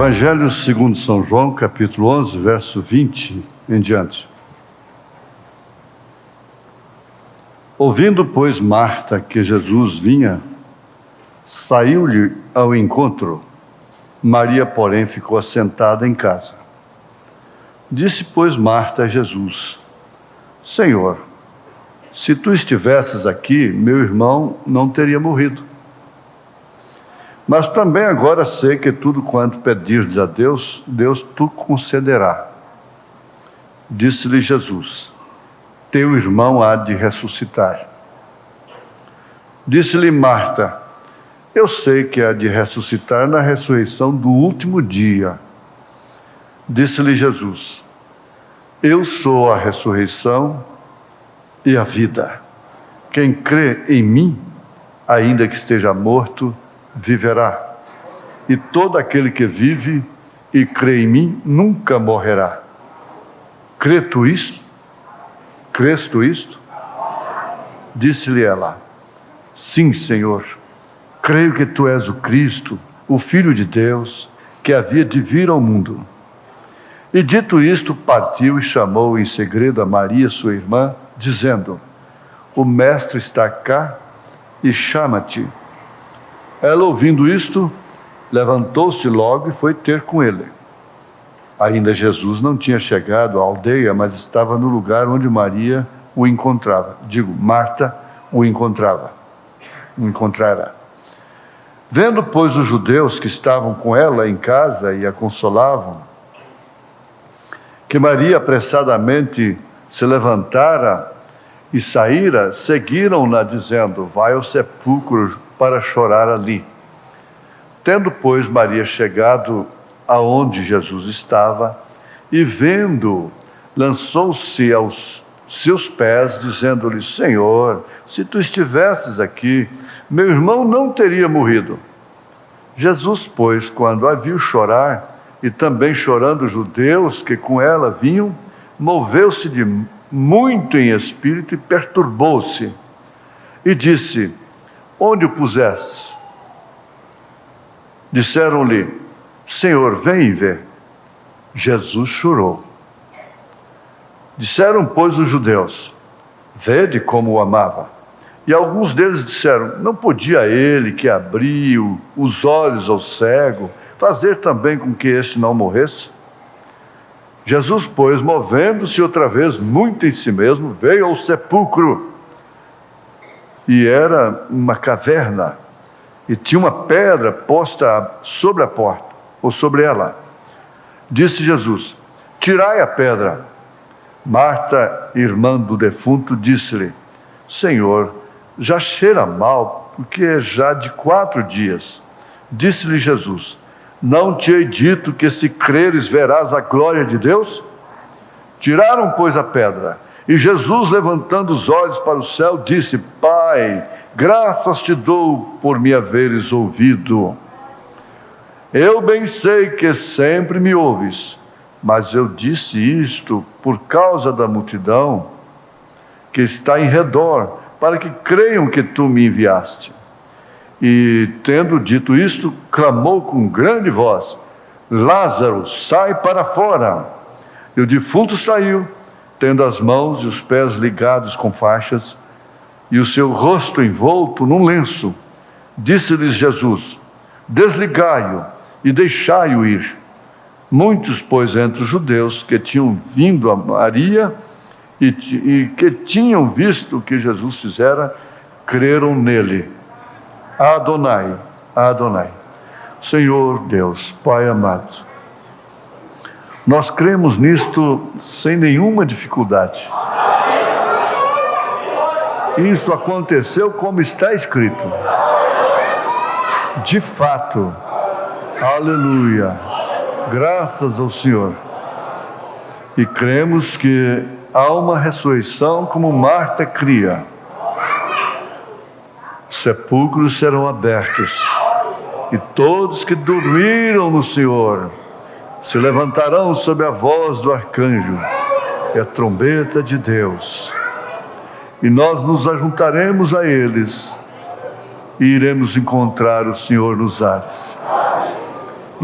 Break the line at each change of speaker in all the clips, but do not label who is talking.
Evangelho segundo São João, capítulo 11, verso 20 em diante. Ouvindo, pois, Marta que Jesus vinha, saiu-lhe ao encontro. Maria, porém, ficou assentada em casa. Disse, pois, Marta a Jesus: Senhor, se tu estivesses aqui, meu irmão não teria morrido. Mas também agora sei que tudo quanto pedires a Deus, Deus tu concederá. Disse-lhe Jesus: teu irmão há de ressuscitar. Disse-lhe Marta: eu sei que há de ressuscitar na ressurreição do último dia. Disse-lhe Jesus: eu sou a ressurreição e a vida. Quem crê em mim, ainda que esteja morto, viverá. E todo aquele que vive e crê em mim nunca morrerá. Crês tu isto? Crês tu isto? Disse-lhe ela: sim, Senhor. Creio que tu és o Cristo, o Filho de Deus, que havia de vir ao mundo. E dito isto, partiu e chamou em segredo a Maria, sua irmã, dizendo: o Mestre está cá e chama-te. Ela, ouvindo isto, levantou-se logo e foi ter com ele. Ainda Jesus não tinha chegado à aldeia, mas estava no lugar onde Maria o encontrava. Marta o encontrará. Vendo, pois, os judeus que estavam com ela em casa e a consolavam, que Maria apressadamente se levantara e saíra, seguiram-na, dizendo: vai ao sepulcro para chorar ali. Tendo, pois, Maria chegado aonde Jesus estava, e vendo, lançou-se aos seus pés, dizendo-lhe: Senhor, se tu estivesses aqui, meu irmão não teria morrido. Jesus, pois, quando a viu chorar, e também chorando os judeus que com ela vinham, moveu-se de muito em espírito e perturbou-se, e disse: onde o pusestes? Disseram-lhe: Senhor, vem e vê. Jesus chorou. Disseram, pois, os judeus: vede como o amava. E alguns deles disseram: não podia ele, que abriu os olhos ao cego, fazer também com que este não morresse? Jesus, pois, movendo-se outra vez muito em si mesmo, veio ao sepulcro. E era uma caverna, e tinha uma pedra posta sobre a porta, ou sobre ela. Disse Jesus: tirai a pedra. Marta, irmã do defunto, disse-lhe: Senhor, já cheira mal, porque é já de 4 dias. Disse-lhe Jesus: não te hei dito que se creres verás a glória de Deus? Tiraram, pois, a pedra. E Jesus, levantando os olhos para o céu, disse: Pai, graças te dou por me haveres ouvido. Eu bem sei que sempre me ouves, mas eu disse isto por causa da multidão que está em redor, para que creiam que tu me enviaste. E, tendo dito isto, clamou com grande voz: Lázaro, sai para fora. E o defunto saiu, tendo as mãos e os pés ligados com faixas, e o seu rosto envolto num lenço. Disse-lhes Jesus: desligai-o e deixai-o ir. Muitos, pois, entre os judeus que tinham vindo a Maria e que tinham visto o que Jesus fizera, creram nele. Adonai, Adonai. Senhor Deus, Pai amado, nós cremos nisto sem nenhuma dificuldade. Isso aconteceu como está escrito. De fato, aleluia, graças ao Senhor. E cremos que há uma ressurreição como Marta cria. Os sepulcros serão abertos, e todos que dormiram no Senhor se levantarão sob a voz do arcanjo e a trombeta de Deus. E nós nos ajuntaremos a eles e iremos encontrar o Senhor nos ares.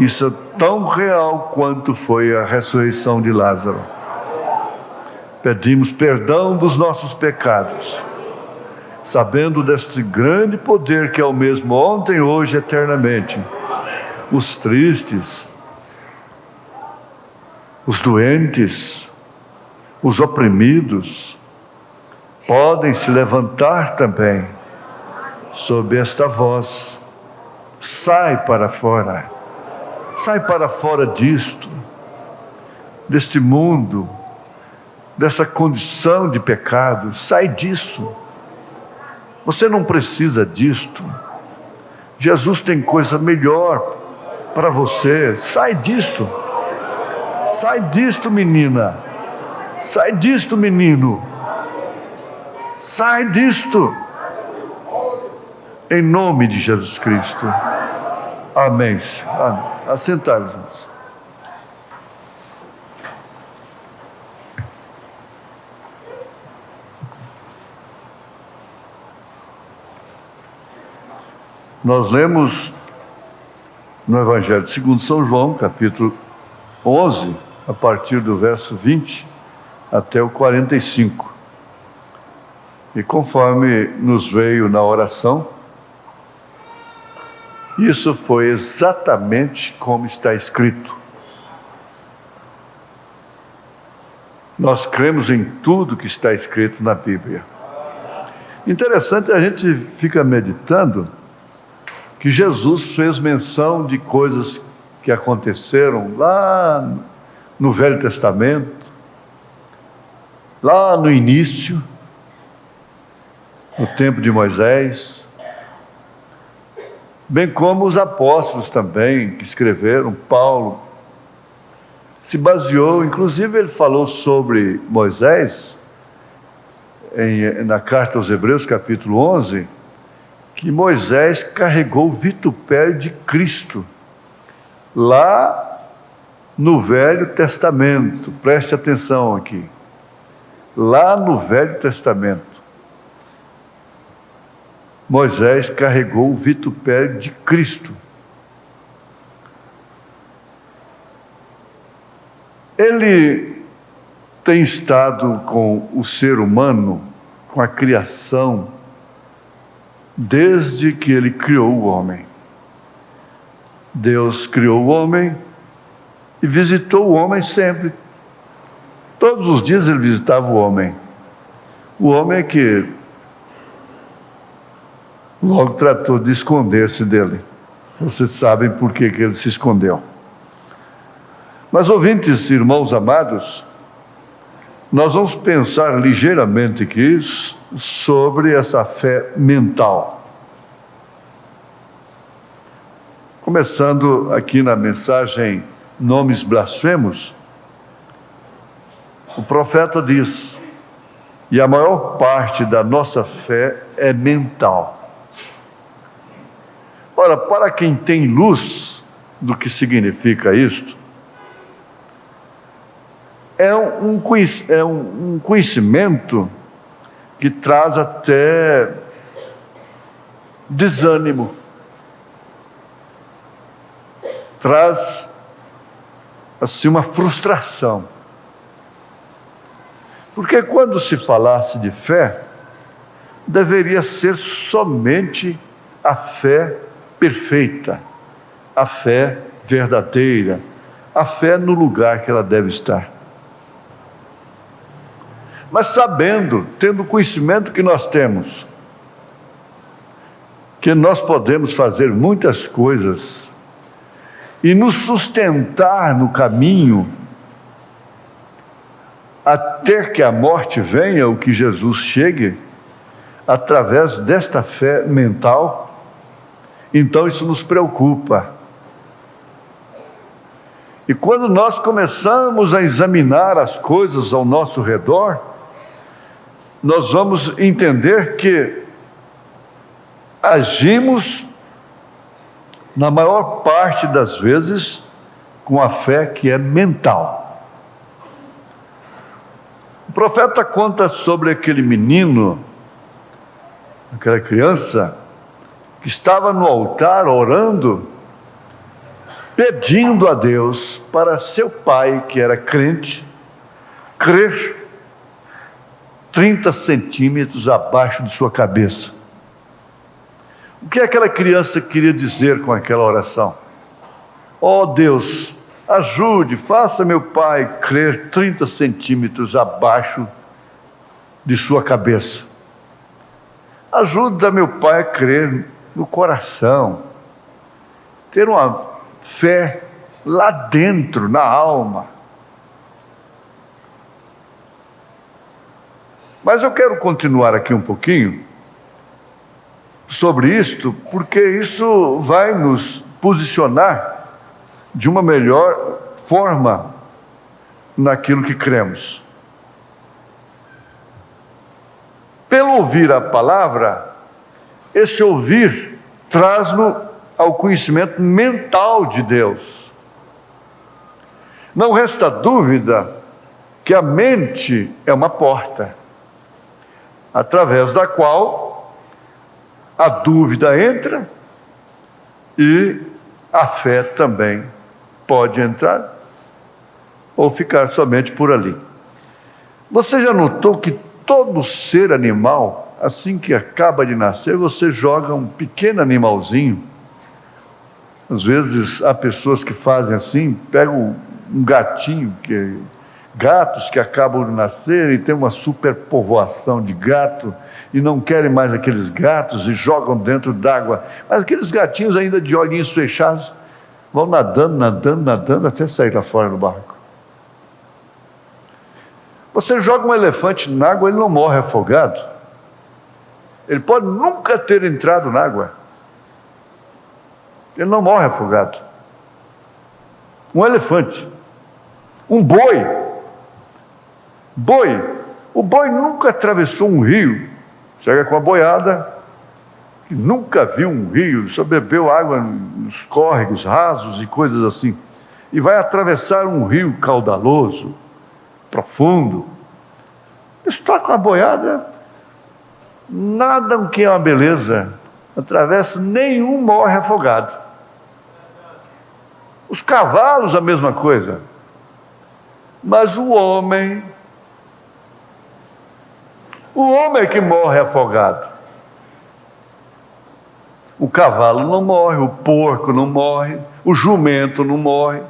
Isso é tão real quanto foi a ressurreição de Lázaro. Pedimos perdão dos nossos pecados, sabendo deste grande poder que é o mesmo ontem, hoje e eternamente. Os tristes, os doentes, os oprimidos, podem se levantar também sob esta voz. Sai para fora disto, deste mundo, dessa condição de pecado. Sai disso. Você não precisa disto. Jesus tem coisa melhor para você. Sai disto. Sai disto, menina. Sai disto, menino. Sai disto. Em nome de Jesus Cristo. Amém. Amém. Assentar-vos, irmãos. Nós lemos no Evangelho segundo São João, capítulo 11, a partir do verso 20 até o 45. E conforme nos veio na oração, isso foi exatamente como está escrito. Nós cremos em tudo que está escrito na Bíblia. Interessante, a gente fica meditando que Jesus fez menção de coisas que aconteceram lá no Velho Testamento, lá no início, no tempo de Moisés, bem como os apóstolos também que escreveram. Paulo se baseou, inclusive ele falou sobre Moisés na carta aos Hebreus, capítulo 11, que Moisés carregou o vitupério de Cristo lá no Velho Testamento. Preste atenção aqui. Lá no Velho Testamento, Moisés carregou o vitupério de Cristo. Ele tem estado com o ser humano, com a criação, desde que ele criou o homem. Deus criou o homem e visitou o homem sempre. Todos os dias ele visitava o homem. O homem é que logo tratou de esconder-se dele. Vocês sabem por que ele se escondeu. Mas, ouvintes, irmãos amados, nós vamos pensar ligeiramente aqui sobre essa fé mental. Começando aqui na mensagem Nomes Blasfemos, o profeta diz: e a maior parte da nossa fé é mental. Ora, para quem tem luz do que significa isto, é um conhecimento que traz até desânimo, traz assim uma frustração. Porque quando se falasse de fé, deveria ser somente a fé perfeita, a fé verdadeira, a fé no lugar que ela deve estar. Mas sabendo, tendo o conhecimento que nós temos, que nós podemos fazer muitas coisas e nos sustentar no caminho até que a morte venha, ou que Jesus chegue, através desta fé mental, então isso nos preocupa. E quando nós começamos a examinar as coisas ao nosso redor, nós vamos entender que agimos, na maior parte das vezes, com a fé que é mental. O profeta conta sobre aquele menino, aquela criança, que estava no altar orando, pedindo a Deus para seu pai, que era crente, crer 30 centímetros abaixo de sua cabeça. O que aquela criança queria dizer com aquela oração? Ó Deus, ajude, faça meu pai crer 30 centímetros abaixo de sua cabeça. Ajuda meu pai a crer no coração, ter uma fé lá dentro, na alma. Mas eu quero continuar aqui um pouquinho sobre isto, porque isso vai nos posicionar de uma melhor forma naquilo que cremos. Pelo ouvir a palavra, esse ouvir traz-nos ao conhecimento mental de Deus. Não resta dúvida que a mente é uma porta, através da qual a dúvida entra e a fé também pode entrar ou ficar somente por ali. Você já notou que todo ser animal, assim que acaba de nascer, você joga um pequeno animalzinho? Às vezes há pessoas que fazem assim, pegam um gatinho, gatos que acabam de nascer e tem uma superpovoação de gato e não querem mais aqueles gatos e jogam dentro d'água. Mas aqueles gatinhos ainda de olhinhos fechados vão nadando, nadando, nadando até sair lá fora do barco. Você joga um elefante na água, ele não morre afogado. Ele pode nunca ter entrado na água. Ele não morre afogado. Um elefante. Um boi. O boi nunca atravessou um rio. Chega com a boiada, que nunca viu um rio, só bebeu água nos córregos rasos e coisas assim. E vai atravessar um rio caudaloso, profundo. Está com a boiada, nadam que é uma beleza, atravessa, nenhum morre afogado. Os cavalos a mesma coisa. Mas o homem é que morre afogado. O cavalo não morre, o porco não morre, o jumento não morre,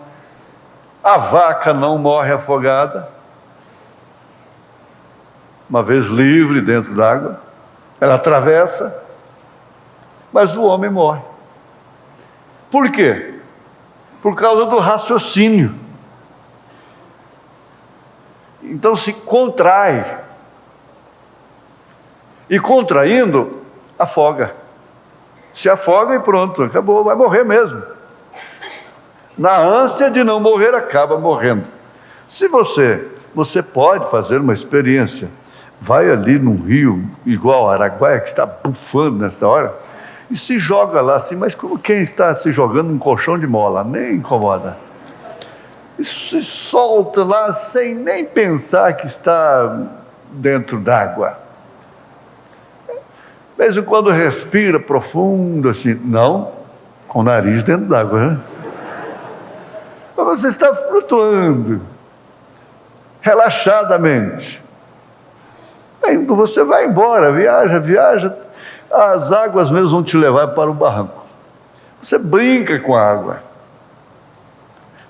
a vaca não morre afogada. Uma vez livre dentro d'água, ela atravessa, mas o homem morre. Por quê? Por causa do raciocínio. Então se contrai. E contraindo, afoga. Se afoga e pronto, acabou, vai morrer mesmo. Na ânsia de não morrer, acaba morrendo. Se você pode fazer uma experiência. Vai ali num rio, igual a Araguaia, que está bufando nessa hora, e se joga lá assim, mas como quem está se jogando num colchão de mola, nem incomoda. E se solta lá sem nem pensar que está dentro d'água. De vez em quando respira profundo assim, não, com o nariz dentro d'água, né? Mas você está flutuando, relaxadamente. Aí você vai embora, viaja, as águas mesmo vão te levar para o barranco. Você brinca com a água.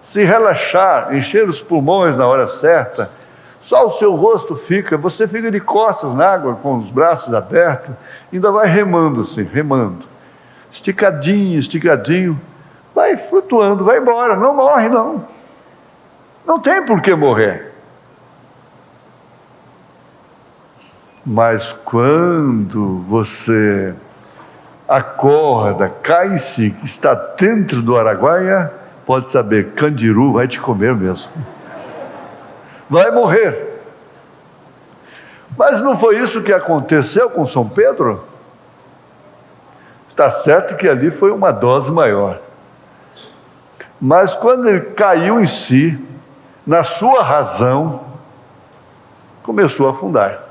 Se relaxar, encher os pulmões na hora certa, só o seu rosto você fica de costas na água, com os braços abertos, ainda vai remando assim, remando. Esticadinho, vai flutuando, vai embora, não morre não. Não tem por que morrer. Mas quando você acorda, cai em si, que está dentro do Araguaia, pode saber, Candiru vai te comer mesmo. Vai morrer. Mas não foi isso que aconteceu com São Pedro? Está certo que ali foi uma dose maior. Mas quando ele caiu em si, na sua razão, começou a afundar.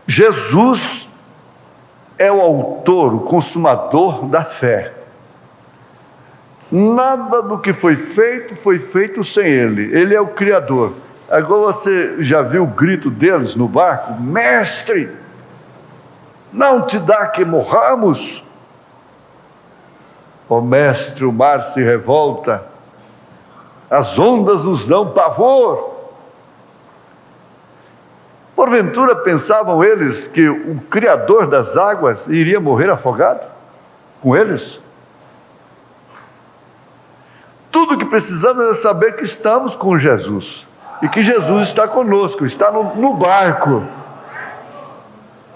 Jesus é o autor, o consumador da fé. Nada do que foi feito sem Ele. Ele é o Criador. Agora você já viu o grito deles no barco? Mestre, não te dá que morramos? Ó mestre, o mar se revolta, as ondas nos dão pavor. Porventura pensavam eles que o Criador das águas iria morrer afogado com eles? Tudo o que precisamos é saber que estamos com Jesus e que Jesus está conosco, está no barco.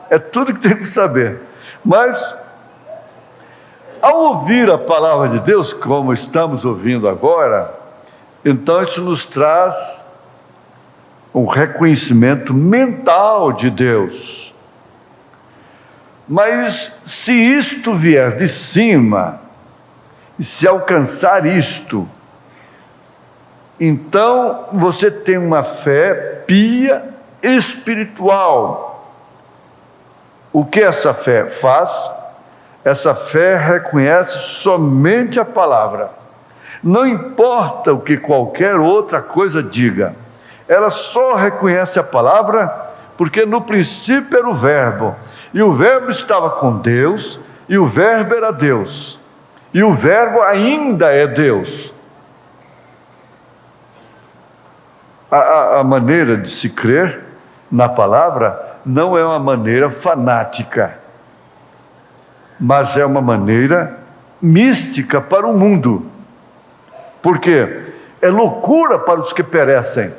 É tudo que temos que saber. Mas, ao ouvir a palavra de Deus, como estamos ouvindo agora, então isso nos traz um reconhecimento mental de Deus. Mas se isto vier de cima, e se alcançar isto, então você tem uma fé pia espiritual. O que essa fé faz? Essa fé reconhece somente a palavra. Não importa o que qualquer outra coisa diga. Ela só reconhece a palavra porque no princípio era o Verbo. E o Verbo estava com Deus, e o Verbo era Deus. E o Verbo ainda é Deus. A maneira de se crer na palavra não é uma maneira fanática, mas é uma maneira mística para o mundo. Por quê? É loucura para os que perecem.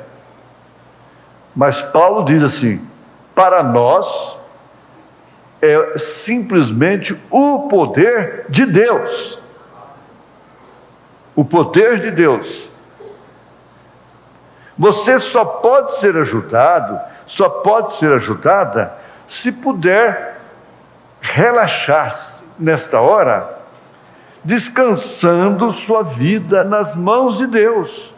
Mas Paulo diz assim: para nós é simplesmente o poder de Deus. O poder de Deus. Você só pode ser ajudado, só pode ser ajudada, se puder relaxar-se nesta hora, descansando sua vida nas mãos de Deus,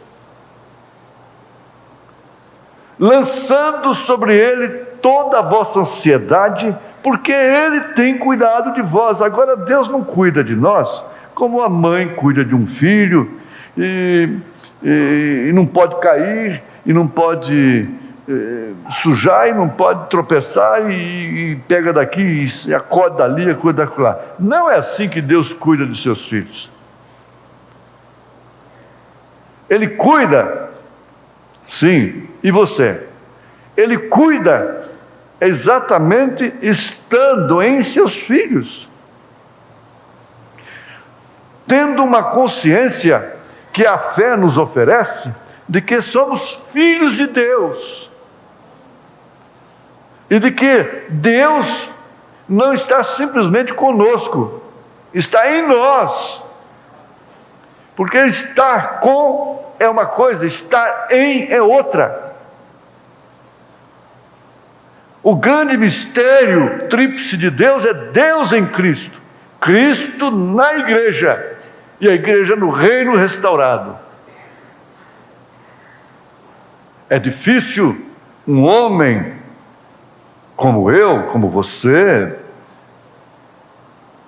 lançando sobre Ele toda a vossa ansiedade, porque Ele tem cuidado de vós. Agora, Deus não cuida de nós como a mãe cuida de um filho, e não pode cair, e não pode sujar, e não pode tropeçar, e pega daqui, e acode dali, acode daquela. Não é assim que Deus cuida de seus filhos. Ele cuida, sim, e você? Ele cuida exatamente estando em seus filhos, tendo uma consciência que a fé nos oferece de que somos filhos de Deus e de que Deus não está simplesmente conosco, está em nós. Porque estar com é uma coisa, estar em é outra. O grande mistério tríplice de Deus é Deus em Cristo, Cristo na igreja e a igreja no reino restaurado. É difícil um homem como eu, como você,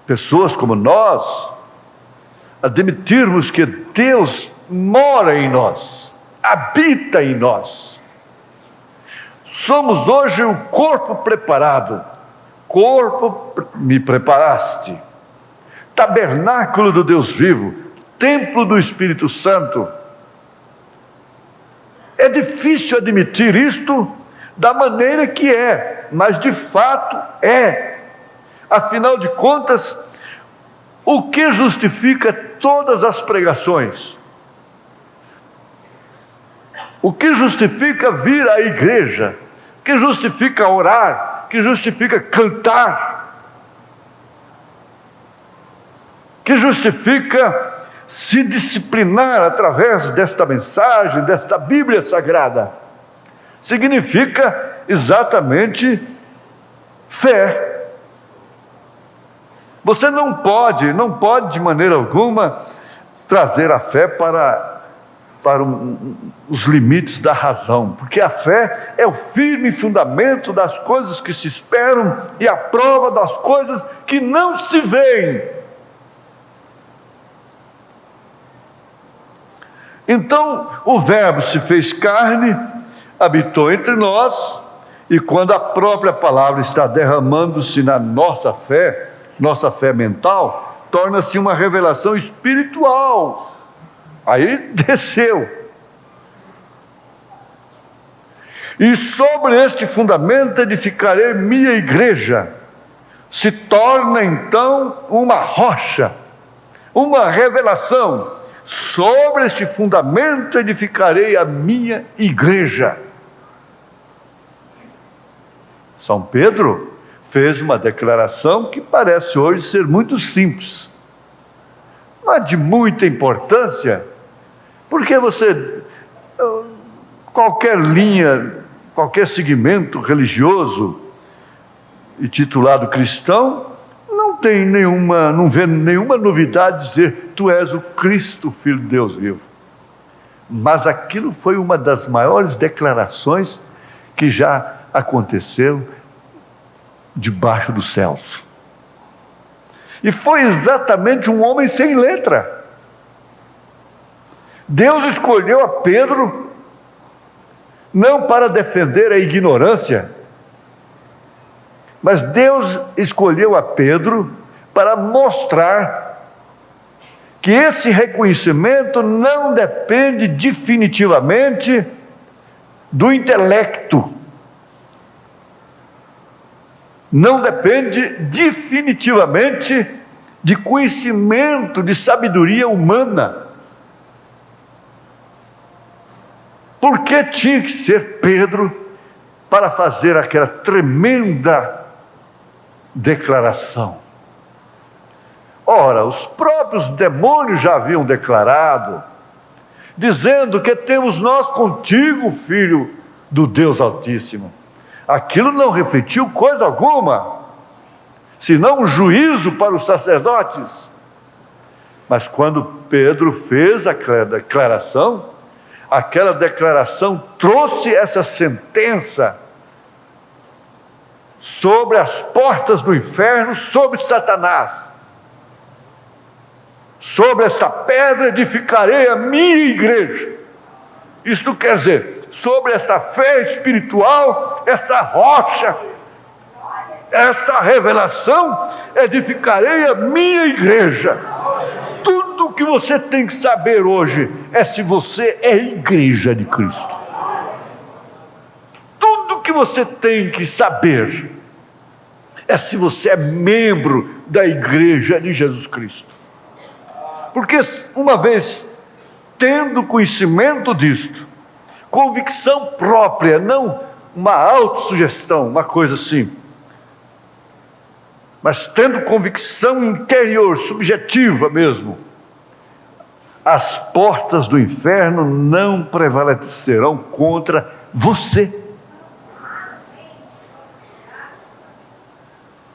pessoas como nós, admitirmos que Deus mora em nós, habita em nós. Somos hoje o corpo preparado. Corpo, me preparaste. Tabernáculo do Deus vivo, templo do Espírito Santo. É difícil admitir isto da maneira que é, mas de fato é. Afinal de contas, o que justifica todas as pregações? O que justifica vir à igreja? O que justifica orar? O que justifica cantar? O que justifica se disciplinar através desta mensagem, desta Bíblia Sagrada? Significa exatamente fé. Você não pode de maneira alguma trazer a fé para para os limites da razão, porque a fé é o firme fundamento das coisas que se esperam e a prova das coisas que não se veem. Então o Verbo se fez carne, habitou entre nós, e quando a própria palavra está derramando-se na nossa fé mental, torna-se uma revelação espiritual. Aí desceu. E sobre este fundamento edificarei minha igreja. Se torna então uma rocha, uma revelação. Sobre este fundamento edificarei a minha igreja. São Pedro fez uma declaração que parece hoje ser muito simples, mas de muita importância, porque qualquer linha, qualquer segmento religioso e titulado cristão, não vê nenhuma novidade dizer: tu és o Cristo, Filho de Deus vivo. Mas aquilo foi uma das maiores declarações que já aconteceu debaixo dos céus. E foi exatamente um homem sem letra. Deus escolheu a Pedro não para defender a ignorância, mas Deus escolheu a Pedro para mostrar que esse reconhecimento não depende definitivamente do intelecto, não depende definitivamente de conhecimento, de sabedoria humana. Por que tinha que ser Pedro para fazer aquela tremenda declaração? Ora, os próprios demônios já haviam declarado, dizendo que temos nós contigo, Filho do Deus Altíssimo. Aquilo não refletiu coisa alguma, senão um juízo para os sacerdotes. Mas quando Pedro fez aquela declaração trouxe essa sentença sobre as portas do inferno, sobre Satanás. Sobre esta pedra edificarei a minha igreja. Isto quer dizer, sobre esta fé espiritual, essa rocha, essa revelação, edificarei a minha igreja. Tudo o que você tem que saber hoje é se você é igreja de Cristo. Tudo o que você tem que saber é se você é membro da igreja de Jesus Cristo. Porque uma vez tendo conhecimento disto, convicção própria, não uma autossugestão, uma coisa assim, mas tendo convicção interior, subjetiva mesmo, as portas do inferno não prevalecerão contra você.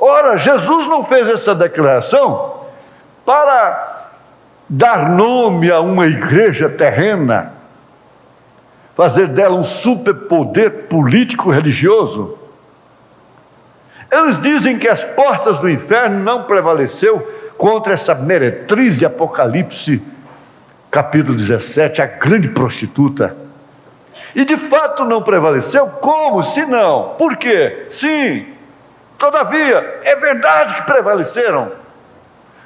Ora, Jesus não fez essa declaração para dar nome a uma igreja terrena, fazer dela um superpoder político-religioso. Eles dizem que as portas do inferno não prevaleceu contra essa meretriz de Apocalipse, capítulo 17, a grande prostituta. E de fato não prevaleceu. Como? Se não? Por quê? Sim, todavia, é verdade que prevaleceram.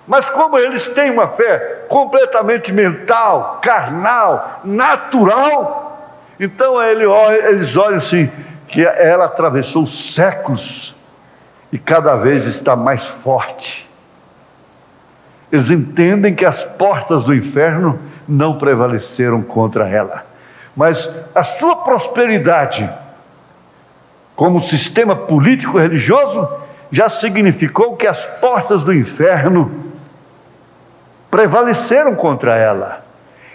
Mas como eles têm uma fé completamente mental, carnal, natural, então eles olham assim, que ela atravessou séculos e cada vez está mais forte. Eles entendem que as portas do inferno não prevaleceram contra ela, mas a sua prosperidade como sistema político religioso já significou que as portas do inferno prevaleceram contra ela.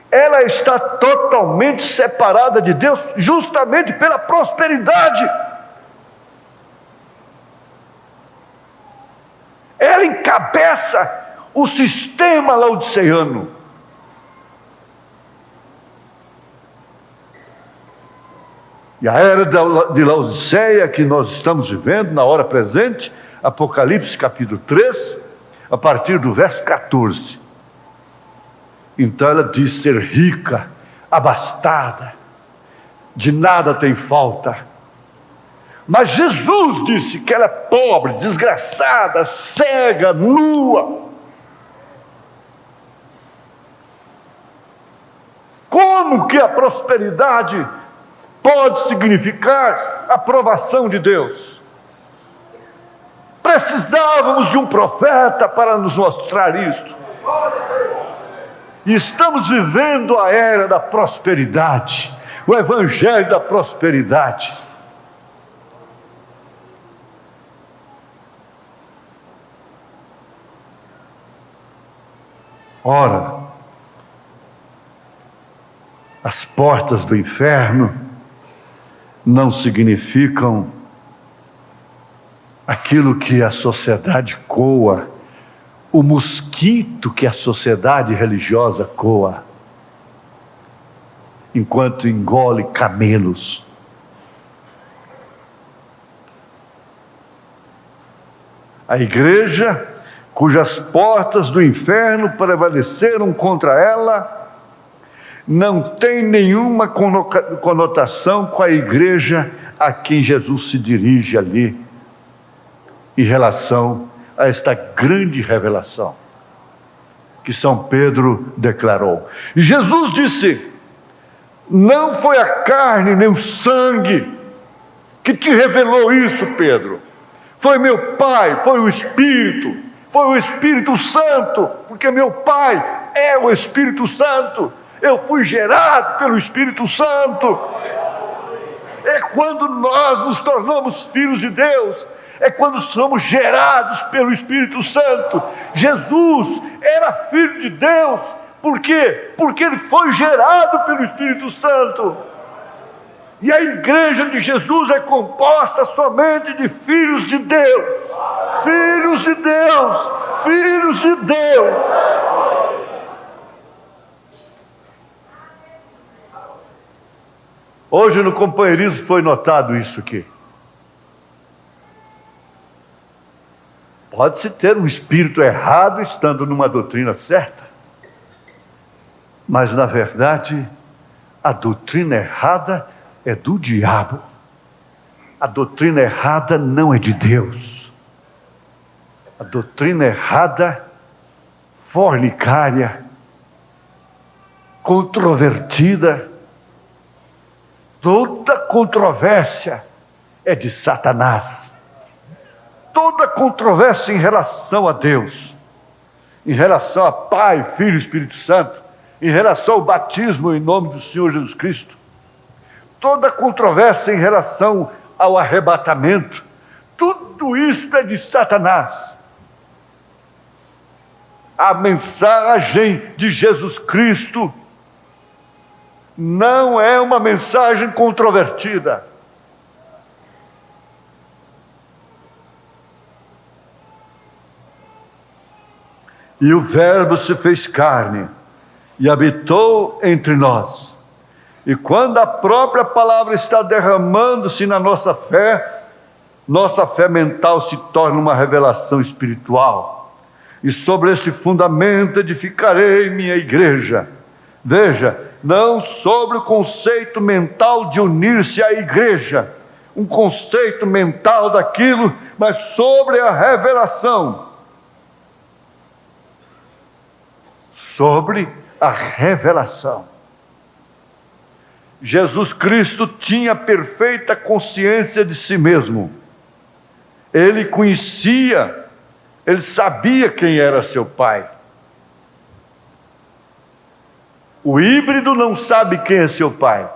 Ela está totalmente separada de Deus justamente pela prosperidade. Ela encabeça o sistema laodiceano. E a era de Laodiceia que nós estamos vivendo na hora presente, Apocalipse capítulo 3, a partir do verso 14. Então ela diz ser rica, abastada, de nada tem falta. Mas Jesus disse que ela é pobre, desgraçada, cega, nua. Como que a prosperidade pode significar a aprovação de Deus? Precisávamos de um profeta para nos mostrar isso. E estamos vivendo a era da prosperidade, o evangelho da prosperidade. Ora, as portas do inferno não significam aquilo que a sociedade coa, o mosquito que a sociedade religiosa coa, enquanto engole camelos. A igreja, cujas portas do inferno prevaleceram contra ela, não tem nenhuma conotação com a igreja a quem Jesus se dirige ali, em relação a esta grande revelação que São Pedro declarou. E Jesus disse: não foi a carne nem o sangue que te revelou isso, Pedro. Foi meu Pai, foi o Espírito Santo, porque meu Pai é o Espírito Santo. Eu fui gerado pelo Espírito Santo. É quando nós nos tornamos filhos de Deus, é quando somos gerados pelo Espírito Santo. Jesus era filho de Deus. Por quê? Porque ele foi gerado pelo Espírito Santo. E a igreja de Jesus é composta somente de filhos de Deus. Filhos de Deus. Filhos de Deus. Hoje no companheirismo foi notado isso aqui. Pode-se ter um espírito errado estando numa doutrina certa, mas na verdade a doutrina errada é do diabo. A doutrina errada não é de Deus. A doutrina errada, fornicária, controvertida, toda controvérsia é de Satanás. Toda controvérsia em relação a Deus, em relação a Pai, Filho e Espírito Santo, em relação ao batismo em nome do Senhor Jesus Cristo, toda controvérsia em relação ao arrebatamento, tudo isso é de Satanás. A mensagem de Jesus Cristo não é uma mensagem controvertida. E o Verbo se fez carne e habitou entre nós. E quando a própria palavra está derramando-se na nossa fé mental se torna uma revelação espiritual. E sobre esse fundamento edificarei minha igreja. Veja, não sobre o conceito mental de unir-se à igreja, um conceito mental daquilo, mas sobre a revelação. Sobre a revelação. Jesus Cristo tinha perfeita consciência de si mesmo. Ele conhecia, ele sabia quem era seu Pai. O híbrido não sabe quem é seu pai,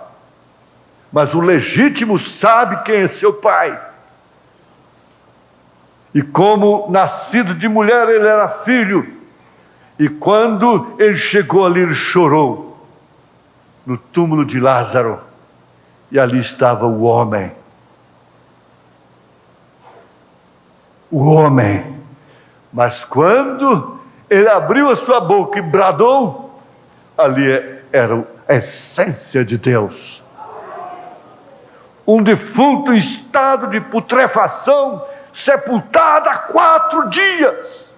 mas o legítimo sabe quem é seu pai. E como nascido de mulher, ele era filho. E quando ele chegou ali, ele chorou no túmulo de Lázaro. E ali estava o homem. O homem. Mas quando ele abriu a sua boca e bradou, ali era a essência de Deus. um defunto em estado de putrefação, sepultado há 4 dias.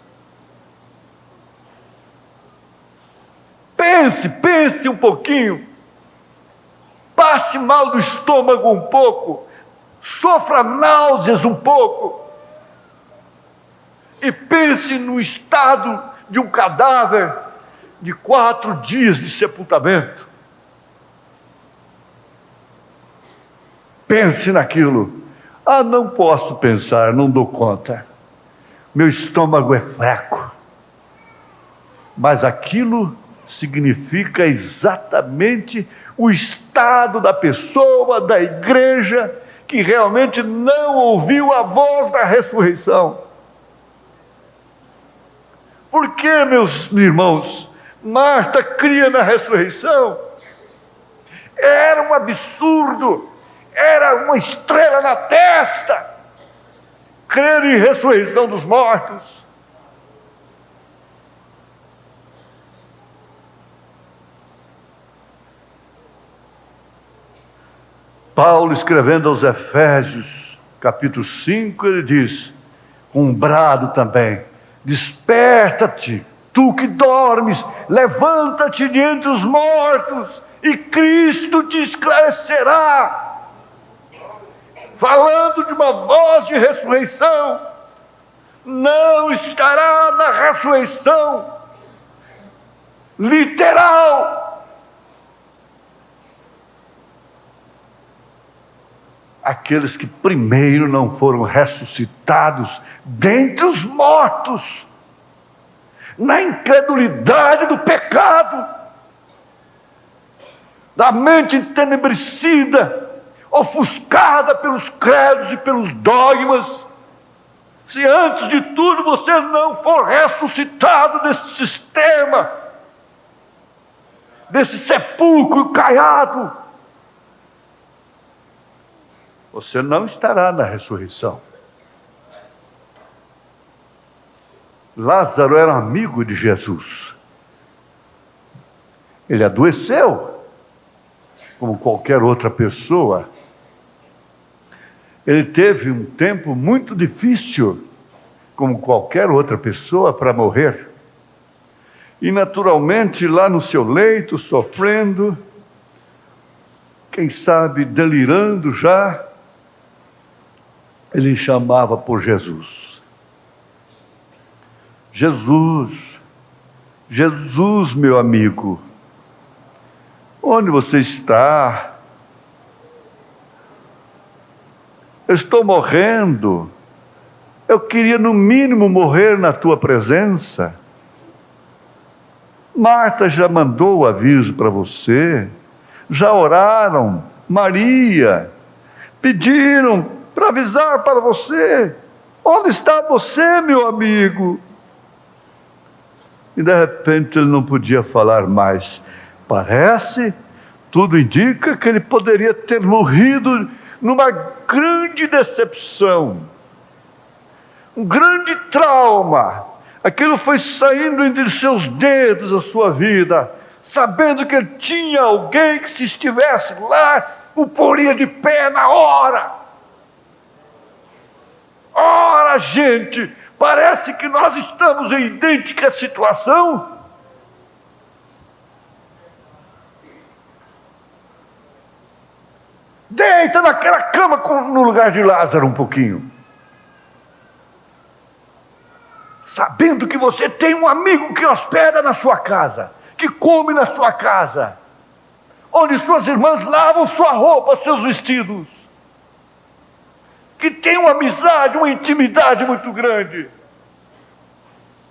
Pense um pouquinho. Passe mal do estômago um pouco, sofra náuseas um pouco, e pense no estado de um cadáver de 4 dias de sepultamento. Pense naquilo. Ah, não posso pensar, não dou conta. Meu estômago é fraco. Mas aquilo significa exatamente o estado da pessoa, da igreja, que realmente não ouviu a voz da ressurreição. Por que, meus irmãos, Marta cria na ressurreição? Era um absurdo, era uma estrela na testa, crer em ressurreição dos mortos. Paulo, escrevendo aos Efésios, capítulo 5, ele diz, com um brado também: desperta-te, tu que dormes, levanta-te de entre os mortos, e Cristo te esclarecerá. Falando de uma voz de ressurreição, não estará na ressurreição literal. Aqueles que primeiro não foram ressuscitados dentre os mortos, na incredulidade do pecado, da mente entenebrecida, ofuscada pelos credos e pelos dogmas. Se antes de tudo você não for ressuscitado desse sistema, desse sepulcro caiado, você não estará na ressurreição. Lázaro era um amigo de Jesus. Ele adoeceu, como qualquer outra pessoa. Ele teve um tempo muito difícil, como qualquer outra pessoa, para morrer. E naturalmente, lá no seu leito, sofrendo, quem sabe delirando já, ele chamava por Jesus. Jesus, Jesus, meu amigo, onde você está? Eu estou morrendo. Eu queria no mínimo morrer na tua presença. Marta já mandou o aviso para você, já oraram, Maria, pediram para avisar para você. Onde está você, meu amigo? E de repente ele não podia falar mais. Parece, tudo indica que ele poderia ter morrido numa grande decepção, um grande trauma. Aquilo foi saindo entre os seus dedos, a sua vida, sabendo que ele tinha alguém que, se estivesse lá, o poria de pé na hora. Ora, gente, parece que nós estamos em idêntica situação. Deita naquela cama no lugar de Lázaro um pouquinho, sabendo que você tem um amigo que hospeda na sua casa, que come na sua casa, onde suas irmãs lavam sua roupa, seus vestidos, que tem uma amizade, uma intimidade muito grande.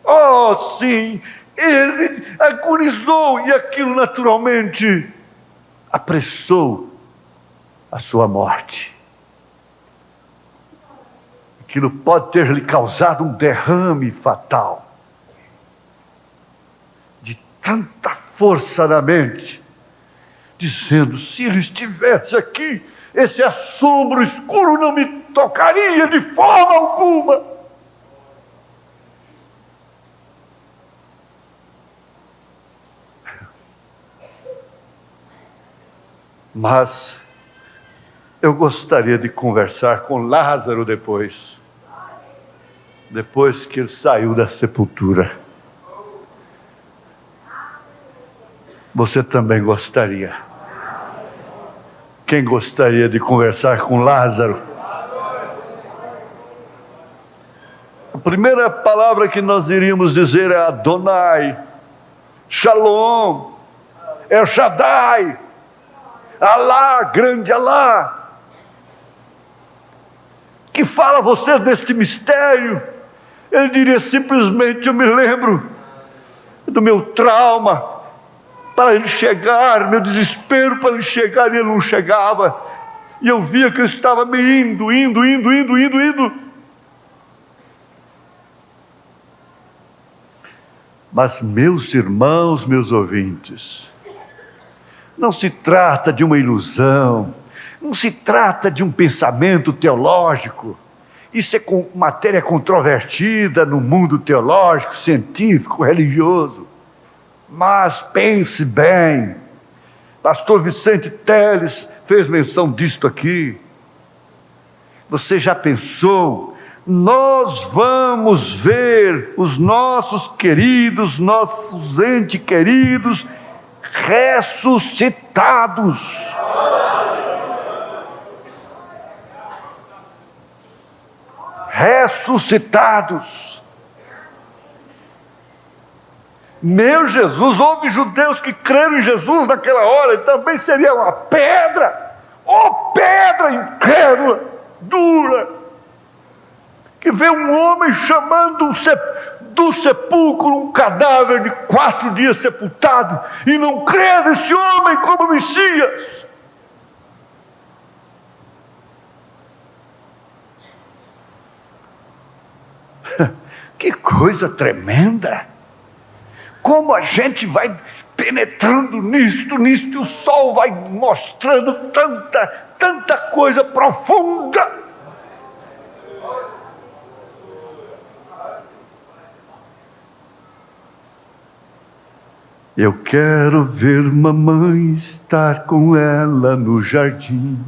Oh, sim, ele agonizou, e aquilo naturalmente apressou a sua morte. Aquilo pode ter lhe causado um derrame fatal, de tanta força na mente, dizendo: se ele estivesse aqui, esse assombro escuro não me tocaria de forma alguma. Mas Eu gostaria de conversar com Lázaro depois que ele saiu da sepultura. Você também gostaria? Quem gostaria de conversar com Lázaro? A primeira palavra que nós iríamos dizer é Adonai, Shalom, El Shaddai, Alá, grande Alá. Que fala você deste mistério? Ele diria simplesmente: eu me lembro do meu trauma, para ele chegar, meu desespero para ele chegar, e ele não chegava, e eu via que eu estava me indo. Mas, meus irmãos, meus ouvintes, não se trata de uma ilusão, não se trata de um pensamento teológico. Isso é matéria controvertida no mundo teológico, científico, religioso. Mas pense bem, pastor Vicente Teles fez menção disto aqui. Você já pensou? Nós vamos ver os nossos queridos, nossos entes queridos ressuscitados. Ressuscitados. Meu Jesus, houve judeus que creram em Jesus naquela hora, e também seria uma pedra, pedra incrédula, dura, que vê um homem chamando do sepulcro um cadáver de 4 dias sepultado, e não crê nesse homem como Messias. Que coisa tremenda! Como a gente vai penetrando nisto, e o sol vai mostrando tanta coisa profunda. Eu quero ver mamãe estar com ela no jardim.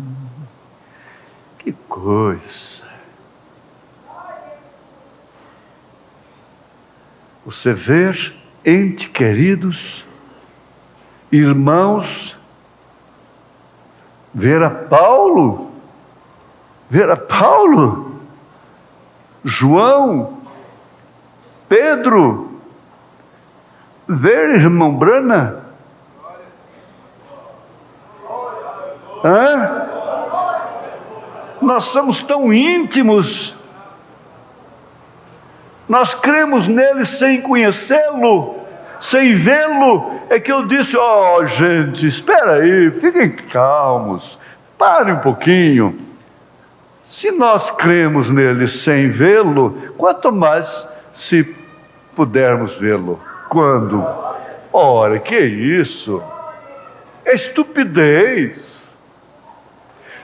Que coisa! Você ver entes queridos, irmãos, ver a Paulo, João, Pedro, ver irmão Brana, nós somos tão íntimos. Nós cremos nele sem conhecê-lo, sem vê-lo. É que eu disse: gente, espera aí, fiquem calmos, parem um pouquinho. Se nós cremos nele sem vê-lo, quanto mais se pudermos vê-lo. Quando? Ora, que isso? É estupidez.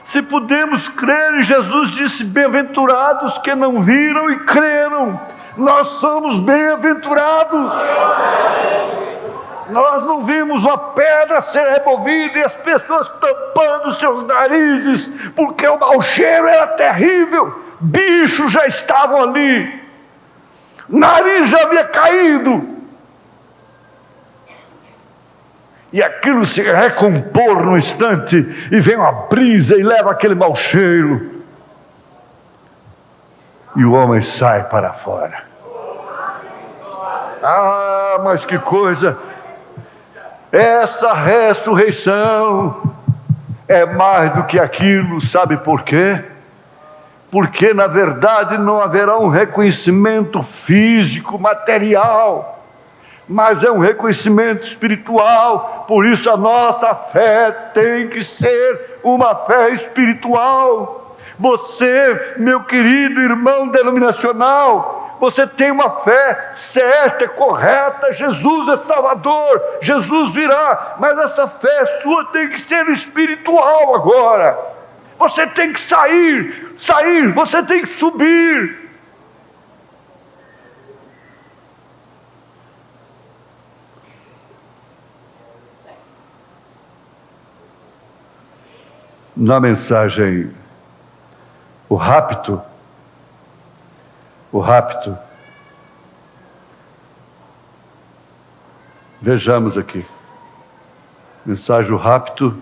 Se podemos crer, e Jesus disse: bem-aventurados que não viram e creram. Nós somos bem-aventurados. Nós não vimos uma pedra ser removida e as pessoas tampando seus narizes, porque o mau cheiro era terrível. Bichos já estavam ali, nariz já havia caído, e aquilo se recompor no instante, e vem uma brisa e leva aquele mau cheiro, e o homem sai para fora. Mas que coisa! Essa ressurreição é mais do que aquilo, sabe por quê? Porque na verdade não haverá um reconhecimento físico, material, mas é um reconhecimento espiritual. Por isso a nossa fé tem que ser uma fé espiritual. Você, meu querido irmão denominacional, você tem uma fé certa, correta. Jesus é Salvador, Jesus virá, mas essa fé sua tem que ser espiritual agora. Você tem que sair, você tem que subir. na mensagem, o rapto, vejamos aqui, mensagem, o rapto,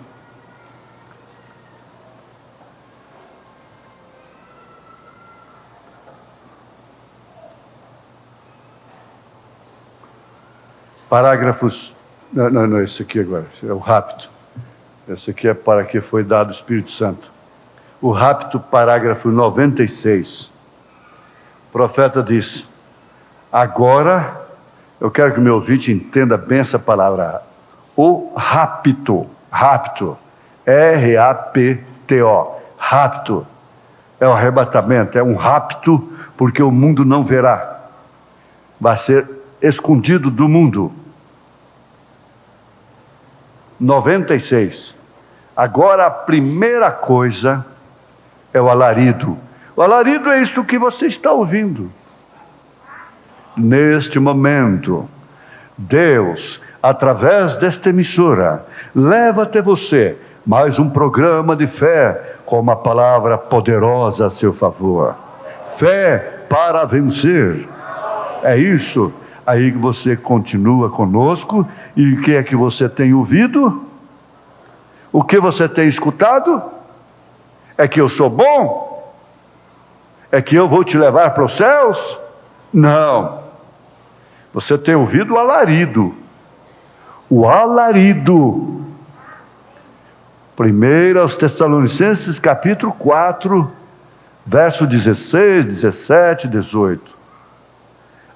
parágrafos, não, esse aqui agora, é o rapto. Esse aqui é para que foi dado o Espírito Santo. O rapto, parágrafo 96. O profeta diz: agora, eu quero que o meu ouvinte entenda bem essa palavra. O rapto, R-A-P-T-O, rapto, é o arrebatamento, é um rapto, porque o mundo não verá. Vai ser escondido do mundo. 96. Agora a primeira coisa é o alarido. O alarido é isso que você está ouvindo. Neste momento, Deus, através desta emissora, leva até você mais um programa de fé com uma palavra poderosa a seu favor. Fé para vencer. É isso. Aí que você continua conosco. E o que é que você tem ouvido? O que você tem escutado? É que eu sou bom? É que eu vou te levar para os céus? Não. Você tem ouvido o alarido. O alarido. 1 Tessalonicenses capítulo 4, verso 16, 17, 18.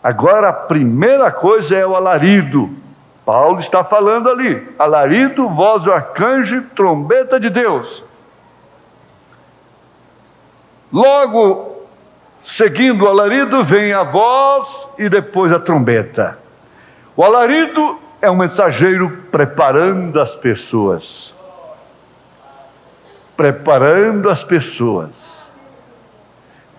Agora a primeira coisa é o alarido. Paulo está falando ali: alarido, voz do arcanjo, trombeta de Deus. Logo, seguindo o alarido, vem a voz e depois a trombeta. O alarido é um mensageiro preparando as pessoas. Preparando as pessoas.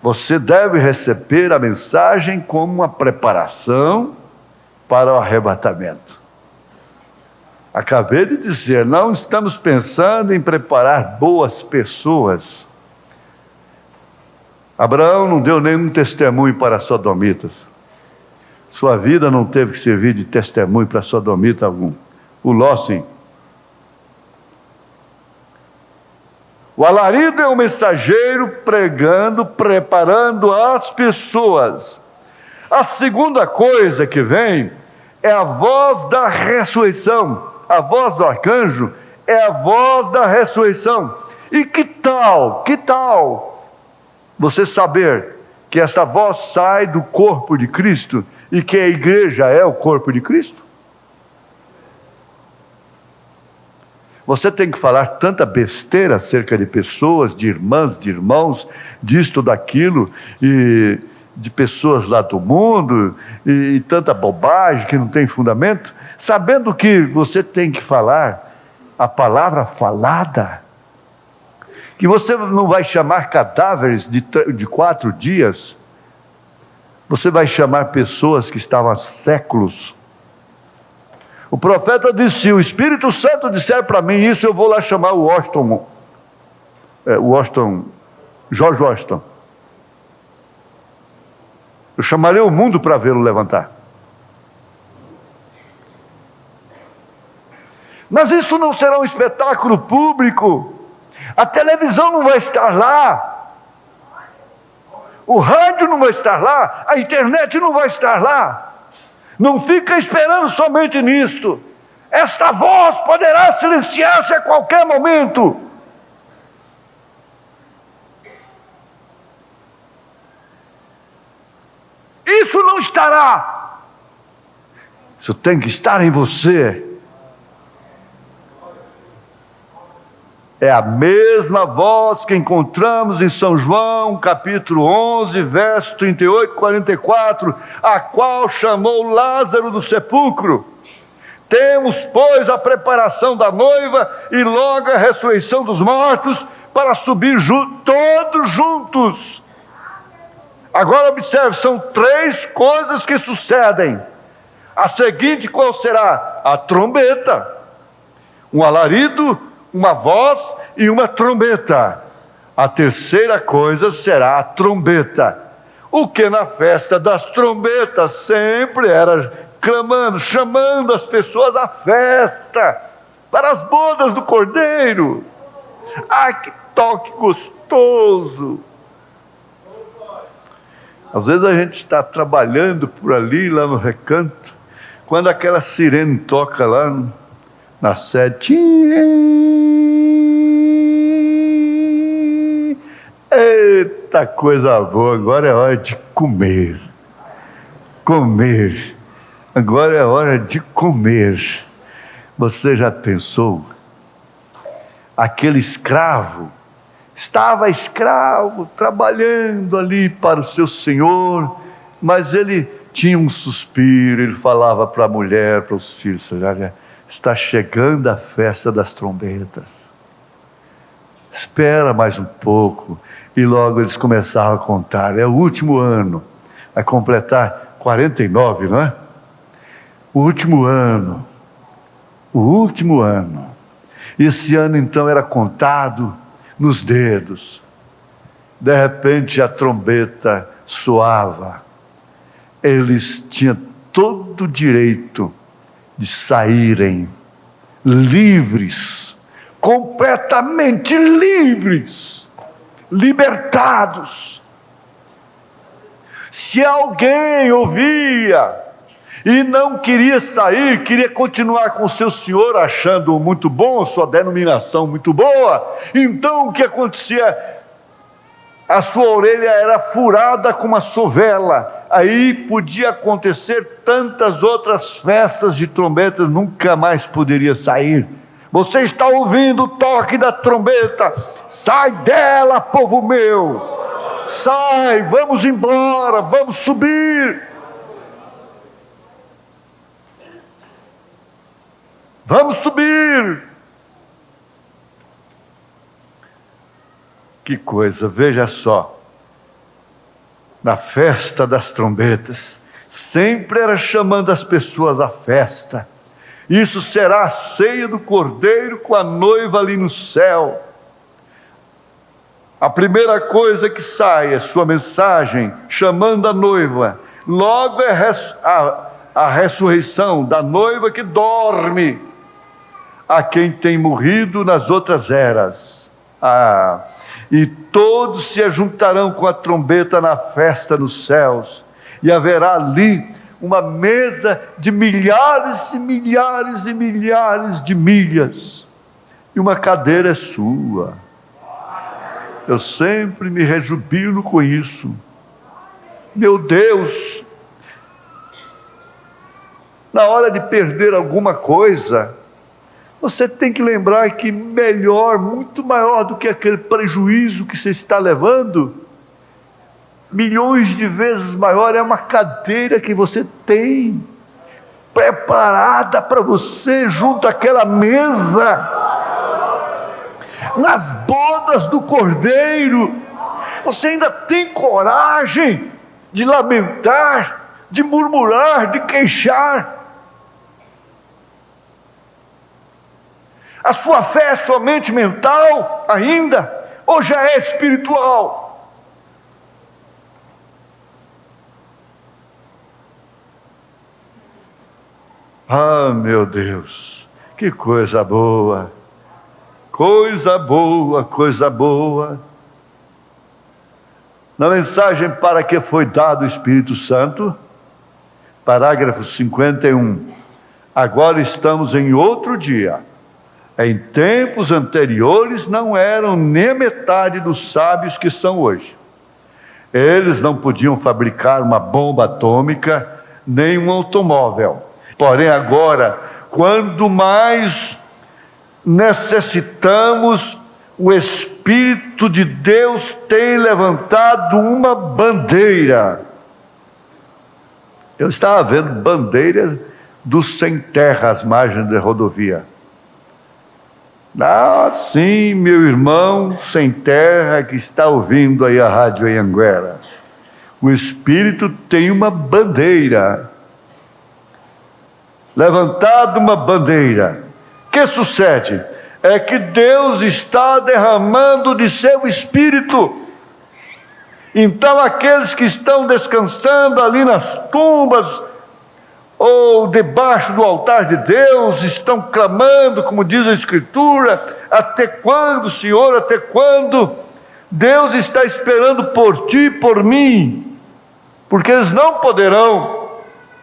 Você deve receber a mensagem como uma preparação para o arrebatamento. Acabei de dizer, não estamos pensando em preparar boas pessoas. Abraão não deu nenhum testemunho para sodomitas. Sua vida não teve que servir de testemunho para sodomita algum. O Ló, sim. O alarido é um mensageiro pregando, preparando as pessoas. A segunda coisa que vem é a voz da ressurreição. A voz do arcanjo é a voz da ressurreição. E que tal você saber que essa voz sai do corpo de Cristo e que a igreja é o corpo de Cristo? Você tem que falar tanta besteira acerca de pessoas, de irmãs, de irmãos, disto, daquilo, e de pessoas lá do mundo, e tanta bobagem que não tem fundamento, sabendo que você tem que falar a palavra falada, que você não vai chamar cadáveres de 4 dias, você vai chamar pessoas que estavam há séculos. O profeta disse: se o Espírito Santo disser para mim isso, eu vou lá chamar o George Washington. Eu chamarei o mundo para vê-lo levantar. Mas isso não será um espetáculo público. A televisão não vai estar lá. O rádio não vai estar lá. A internet não vai estar lá. Não fica esperando somente nisto. Esta voz poderá silenciar-se a qualquer momento. Isso não estará. Isso tem que estar em você. É a mesma voz que encontramos em São João, capítulo 11, verso 38 e 44, a qual chamou Lázaro do sepulcro. Temos, pois, a preparação da noiva e logo a ressurreição dos mortos para subir todos juntos. Agora observe, são 3 coisas que sucedem. A seguinte qual será? A trombeta, um alarido, uma voz e uma trombeta. A terceira coisa será a trombeta. O que na festa das trombetas sempre era clamando, chamando as pessoas à festa, para as bodas do Cordeiro. Ah, que toque gostoso! Às vezes a gente está trabalhando por ali, lá no recanto, quando aquela sirene toca lá na sede. Eita coisa boa, agora é hora de comer. Comer. Agora é hora de comer. Você já pensou? Aquele escravo, estava escravo, trabalhando ali para o seu senhor, mas ele tinha um suspiro, ele falava para a mulher, para os filhos: olha, está chegando a festa das trombetas. Espera mais um pouco. E logo eles começaram a contar. É o último ano. Vai completar 49, não é? O último ano. O último ano. Esse ano então era contado nos dedos. De repente a trombeta soava. Eles tinham todo o direito de saírem livres, completamente livres, libertados. Se alguém ouvia e não queria sair, queria continuar com o seu senhor, achando muito bom, sua denominação muito boa, então o que acontecia? A sua orelha era furada com uma sovela. Aí podia acontecer tantas outras festas de trombetas, nunca mais poderia sair. Você está ouvindo o toque da trombeta? Sai dela, povo meu! Sai, vamos embora, vamos subir. Vamos subir. Que coisa, veja só. Na festa das trombetas, sempre era chamando as pessoas à festa. Isso será a ceia do Cordeiro com a noiva ali no céu. A primeira coisa que sai é sua mensagem, chamando a noiva. Logo é a ressurreição da noiva que dorme, a quem tem morrido nas outras eras. E todos se ajuntarão com a trombeta na festa nos céus, e haverá ali uma mesa de milhares e milhares e milhares de milhas, e uma cadeira é sua. Eu sempre me rejubilo com isso. Meu Deus, na hora de perder alguma coisa, você tem que lembrar que melhor, muito maior do que aquele prejuízo que você está levando, milhões de vezes maior, é uma cadeira que você tem preparada para você junto àquela mesa, nas bodas do Cordeiro. Você ainda tem coragem de lamentar, de murmurar, de queixar? A sua fé é somente mental ainda, ou já é espiritual? Ah, meu Deus, que coisa boa, coisa boa, coisa boa. Na mensagem para que foi dado o Espírito Santo, parágrafo 51, agora estamos em outro dia. Em tempos anteriores não eram nem a metade dos sábios que são hoje. Eles não podiam fabricar uma bomba atômica, nem um automóvel. Porém agora, quando mais necessitamos, o Espírito de Deus tem levantado uma bandeira. Eu estava vendo bandeiras dos sem terra às margens da rodovia. Ah, sim, meu irmão sem terra que está ouvindo aí a Rádio Anhanguera. O Espírito tem uma bandeira. Levantada uma bandeira. O que sucede? é que Deus está derramando de seu Espírito. Então aqueles que estão descansando ali nas tumbas, ou debaixo do altar de Deus, estão clamando, como diz a Escritura: até quando, Senhor, até quando? Deus está esperando por ti e por mim, porque eles não poderão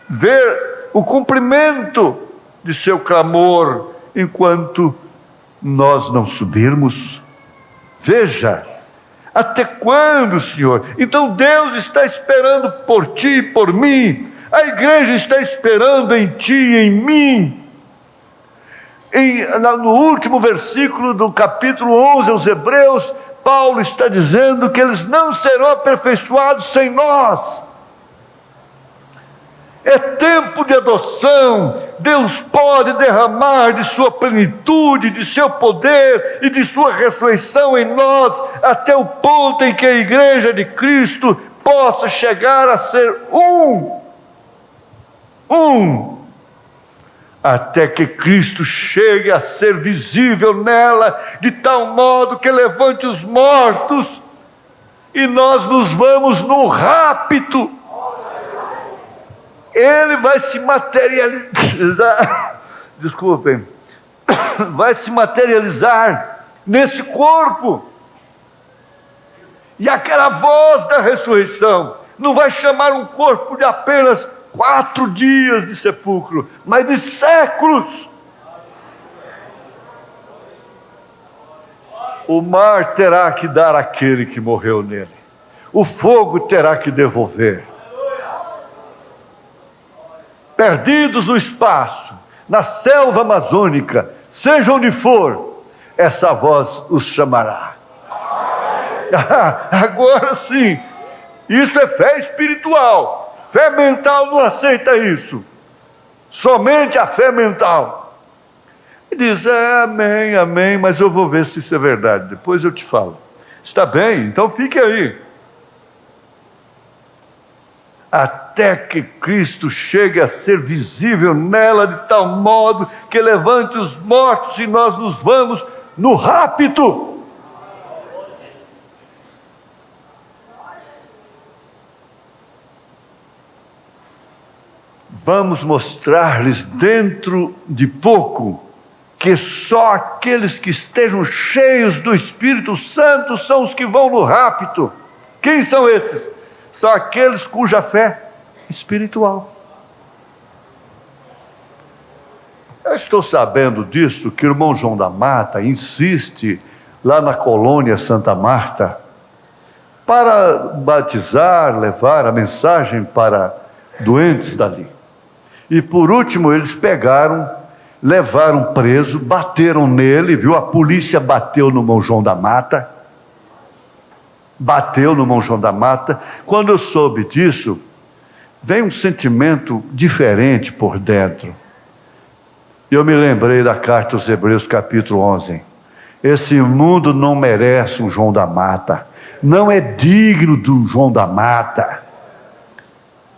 ver o cumprimento de seu clamor enquanto nós não subirmos. Veja, até quando, Senhor? Então Deus está esperando por ti e por mim. A igreja está esperando em ti e em mim. No último versículo do capítulo 11 aos Hebreus, Paulo está dizendo que eles não serão aperfeiçoados sem nós. É tempo de adoção. Deus pode derramar de sua plenitude, de seu poder e de sua ressurreição em nós, até o ponto em que a igreja de Cristo possa chegar a ser até que Cristo chegue a ser visível nela, de tal modo que levante os mortos, e nós nos vamos no rapto. Ele vai se materializar, desculpem, vai se materializar nesse corpo, e aquela voz da ressurreição não vai chamar um corpo de apenas 4 dias de sepulcro, mas de séculos. O mar terá que dar àquele que morreu nele, o fogo terá que devolver. Perdidos no espaço, na selva amazônica, seja onde for, essa voz os chamará. Agora sim, isso é fé espiritual. Fé mental não aceita isso. Somente a fé mental. E diz: amém, amém, mas eu vou ver se isso é verdade, depois eu te falo. Está bem, então fique aí. Até que Cristo chegue a ser visível nela, de tal modo que levante os mortos e nós nos vamos no rapto. Vamos mostrar-lhes dentro de pouco que só aqueles que estejam cheios do Espírito Santo são os que vão no rapto. Quem são esses? São aqueles cuja fé espiritual. Eu estou sabendo disso, que o irmão João da Mata insiste lá na colônia Santa Marta para batizar, levar a mensagem para doentes dali. E por último eles levaram preso, bateram nele, viu? A polícia bateu no irmão João da Mata. Quando eu soube disso, veio um sentimento diferente por dentro. Eu me lembrei da carta aos Hebreus capítulo 11. Esse mundo não merece um João da Mata. Não é digno do João da Mata.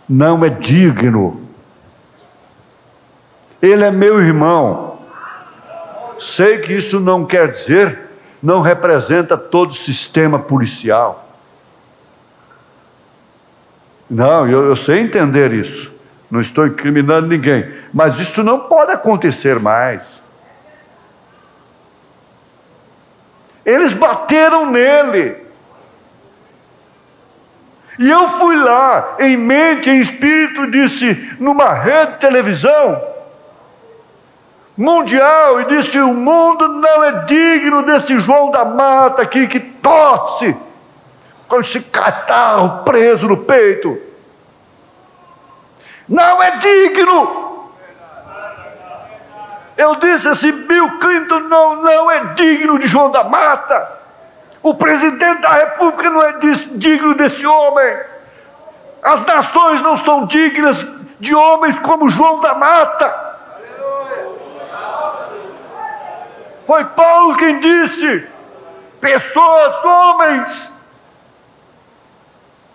Não é digno. Ele é meu irmão. Sei que isso não quer dizer, não representa todo o sistema policial. Não, eu sei entender isso. Não estou incriminando ninguém. Mas isso não pode acontecer mais. Eles bateram nele. E eu fui lá, em mente, em espírito, disse, numa rede de televisão mundial, e disse: o mundo não é digno desse João da Mata aqui que tosse com esse catarro preso no peito. Não é digno. Eu disse assim: Bill Clinton não é digno de João da Mata. O presidente da República não é digno desse homem. As nações não são dignas de homens como João da Mata. Foi Paulo quem disse: pessoas, homens,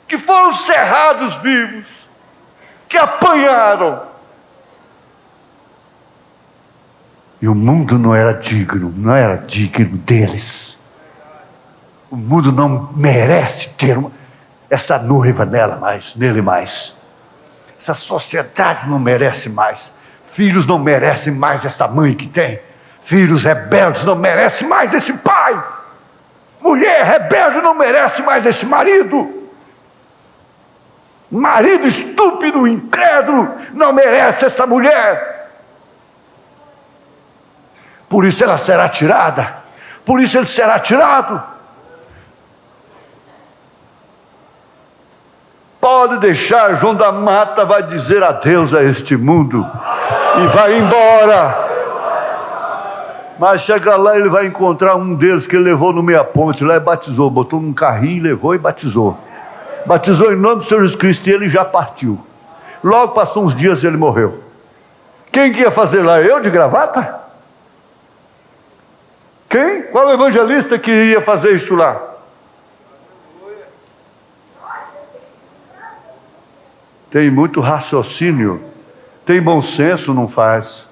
que foram cerrados vivos, que apanharam, E o mundo não era digno deles. O mundo não merece ter essa noiva nele mais. Essa sociedade não merece mais. Filhos não merecem mais essa mãe que tem. Filhos rebeldes não merecem mais esse pai. Mulher rebelde não merece mais esse marido. Marido estúpido, incrédulo, não merece essa mulher. Por isso ela será tirada. Por isso ele será tirado. Pode deixar, João da Mata vai dizer adeus a este mundo e vai embora. Mas chega lá, ele vai encontrar um deles que ele levou no meia ponte lá e batizou, botou num carrinho, levou e batizou. Batizou em nome do Senhor Jesus Cristo e ele já partiu. Logo passou uns dias e ele morreu. Quem que ia fazer lá? Eu de gravata? Quem? Qual evangelista que ia fazer isso lá? Tem muito raciocínio, tem bom senso, não faz.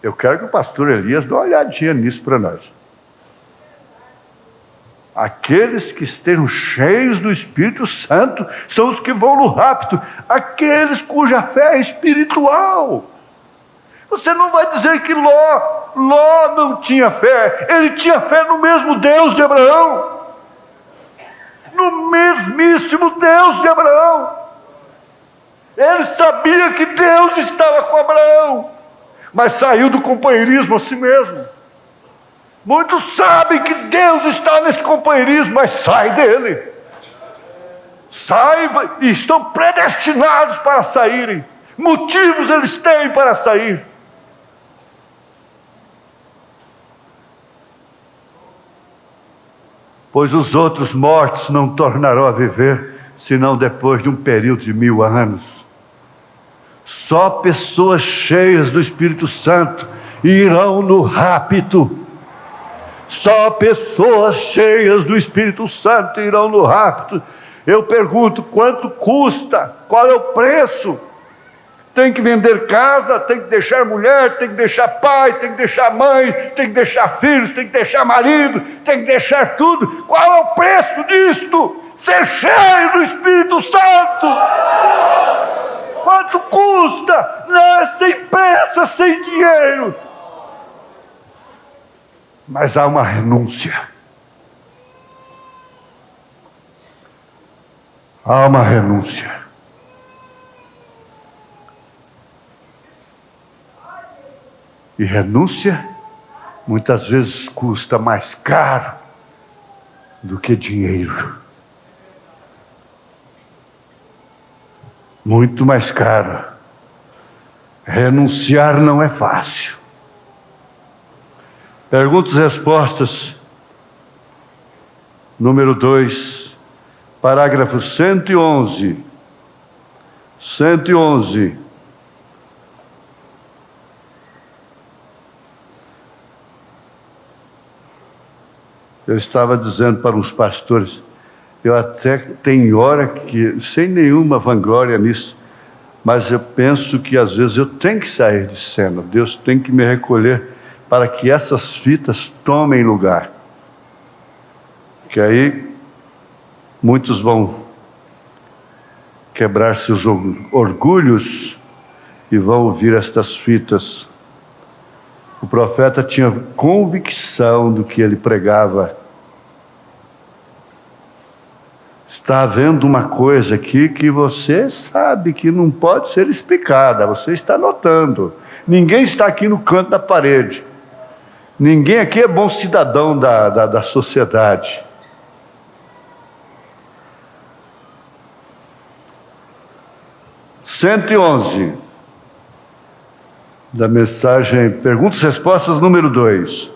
Eu quero que o pastor Elias dê uma olhadinha nisso para nós. Aqueles que estejam cheios do Espírito Santo são os que vão no rapto. Aqueles cuja fé é espiritual. Você não vai dizer que Ló não tinha fé. Ele tinha fé no mesmo Deus de Abraão. No mesmíssimo Deus de Abraão. Ele sabia que Deus estava com Abraão, mas saiu do companheirismo a si mesmo. Muitos sabem que Deus está nesse companheirismo, mas sai dele. Saiba, e estão predestinados para saírem. Motivos eles têm para sair. Pois os outros mortos não tornarão a viver, senão depois de um período de 1000 anos. Só pessoas cheias do Espírito Santo irão no rapto. Só pessoas cheias do Espírito Santo irão no rapto. Eu pergunto, quanto custa? Qual é o preço? Tem que vender casa, tem que deixar mulher, tem que deixar pai, tem que deixar mãe, tem que deixar filhos, tem que deixar marido, tem que deixar tudo. Qual é o preço disto? Ser cheio do Espírito Santo. Quanto custa? Não é sem pressa, sem dinheiro. Mas há uma renúncia. Há uma renúncia. E renúncia muitas vezes custa mais caro do que dinheiro. Muito mais caro. Renunciar não é fácil. Perguntas e respostas. Número 2, parágrafo 111. 111. Eu estava dizendo para os pastores, eu até tenho hora que, sem nenhuma vanglória nisso, mas eu penso que às vezes eu tenho que sair de cena, Deus tem que me recolher para que essas fitas tomem lugar. Que aí muitos vão quebrar seus orgulhos e vão ouvir estas fitas. O profeta tinha convicção do que ele pregava. Está havendo uma coisa aqui que você sabe que não pode ser explicada, você está notando. Ninguém está aqui no canto da parede. Ninguém aqui é bom cidadão da sociedade. (111) da mensagem Perguntas e Respostas número 2.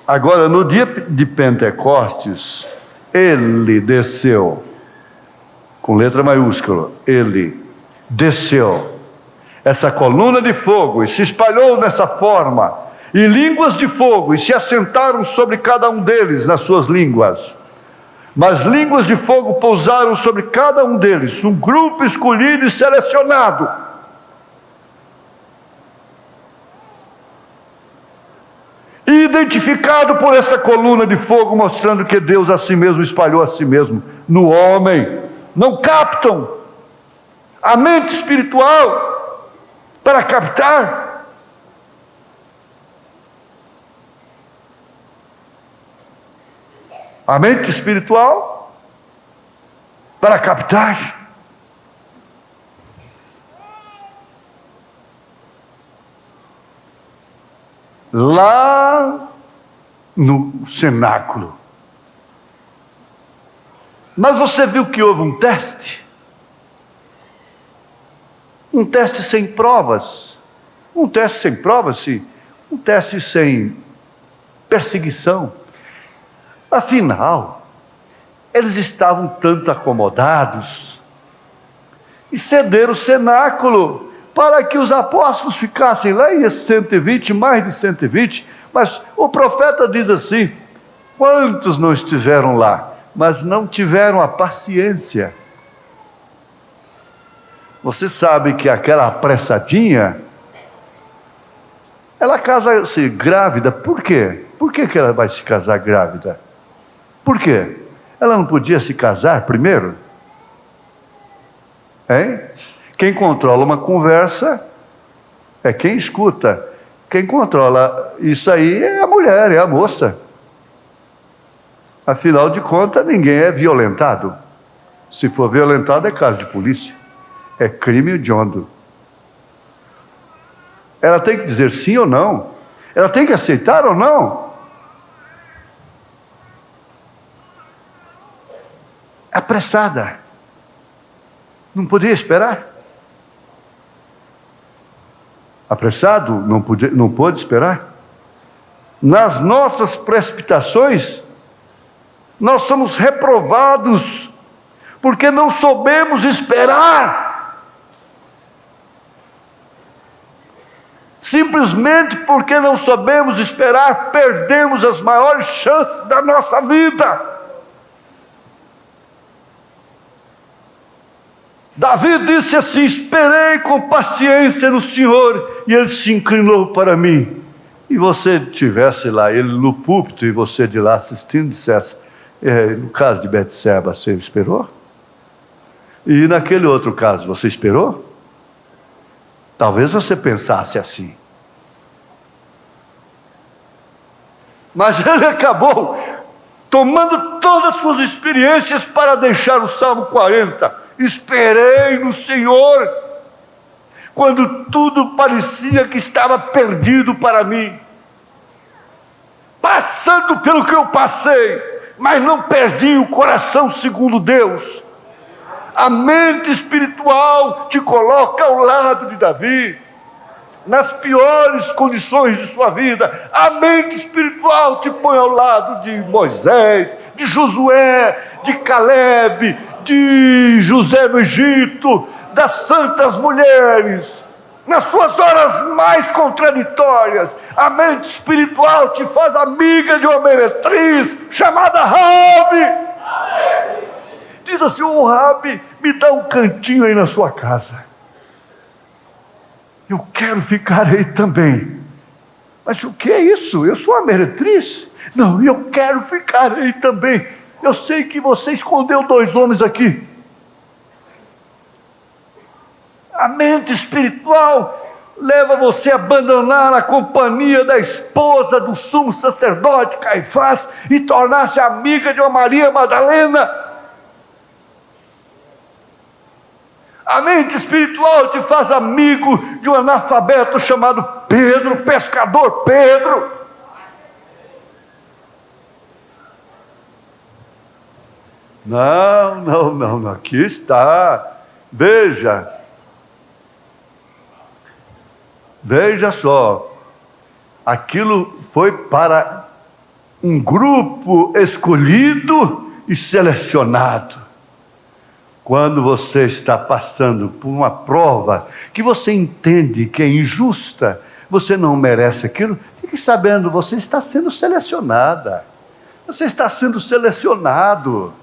Agora, no dia de Pentecostes, ele desceu, com letra maiúscula, ele desceu, essa coluna de fogo, e se espalhou nessa forma, e línguas de fogo, e se assentaram sobre cada um deles nas suas línguas. Mas línguas de fogo pousaram sobre cada um deles, um grupo escolhido e selecionado. E identificado por esta coluna de fogo, mostrando que Deus a si mesmo espalhou a si mesmo no homem. Não captam a mente espiritual para captar. A mente espiritual para captar. Lá no cenáculo. Mas você viu que houve um teste? Um teste sem provas. Um teste sem provas, sim. Um teste sem perseguição. Afinal, eles estavam tanto acomodados e cederam o cenáculo para que os apóstolos ficassem lá, e 120, mais de 120, mas o profeta diz assim: quantos não estiveram lá, mas não tiveram a paciência? Você sabe que aquela apressadinha, ela casa-se grávida. Por quê? Por que ela vai se casar grávida? Por quê? Ela não podia se casar primeiro? Hein? Quem controla uma conversa é quem escuta. Quem controla isso aí é a mulher, é a moça. Afinal de contas, ninguém é violentado. Se for violentado, é caso de polícia. É crime hediondo. Ela tem que dizer sim ou não. Ela tem que aceitar ou não. Apressada. Não podia esperar. Apressado, não pôde esperar. Nas nossas precipitações, nós somos reprovados, porque não soubemos esperar. Simplesmente porque não soubemos esperar, perdemos as maiores chances da nossa vida. Davi disse assim: esperei com paciência no Senhor, e Ele se inclinou para mim. E você tivesse lá, Ele no púlpito, e você de lá assistindo, dissesse: no caso de Betseba, você esperou? E naquele outro caso, você esperou? Talvez você pensasse assim. Mas ele acabou tomando todas as suas experiências para deixar o Salmo 40. Esperei no Senhor, quando tudo parecia que estava perdido para mim, passando pelo que eu passei, mas não perdi o coração segundo Deus. A mente espiritual te coloca ao lado de Davi, nas piores condições de sua vida. A mente espiritual te põe ao lado de Moisés, de Josué, de Caleb, de José do Egito, das santas mulheres. Nas suas horas mais contraditórias, a mente espiritual te faz amiga de uma meretriz chamada Rabi. Diz assim: ô Rabi, me dá um cantinho aí na sua casa. Eu quero ficar aí também. Mas o que é isso? Eu sou uma meretriz? Não, eu quero ficar aí também. Eu sei que você escondeu 2 homens aqui. A mente espiritual leva você a abandonar a companhia da esposa do sumo sacerdote Caifás e tornar-se amiga de uma Maria Madalena. A mente espiritual te faz amigo de um analfabeto chamado Pedro, pescador Pedro. Não, aqui está. Veja só, aquilo foi para um grupo escolhido e selecionado. Quando você está passando por uma prova que você entende que é injusta, você não merece aquilo, fique sabendo, você está sendo selecionada. Você está sendo selecionado.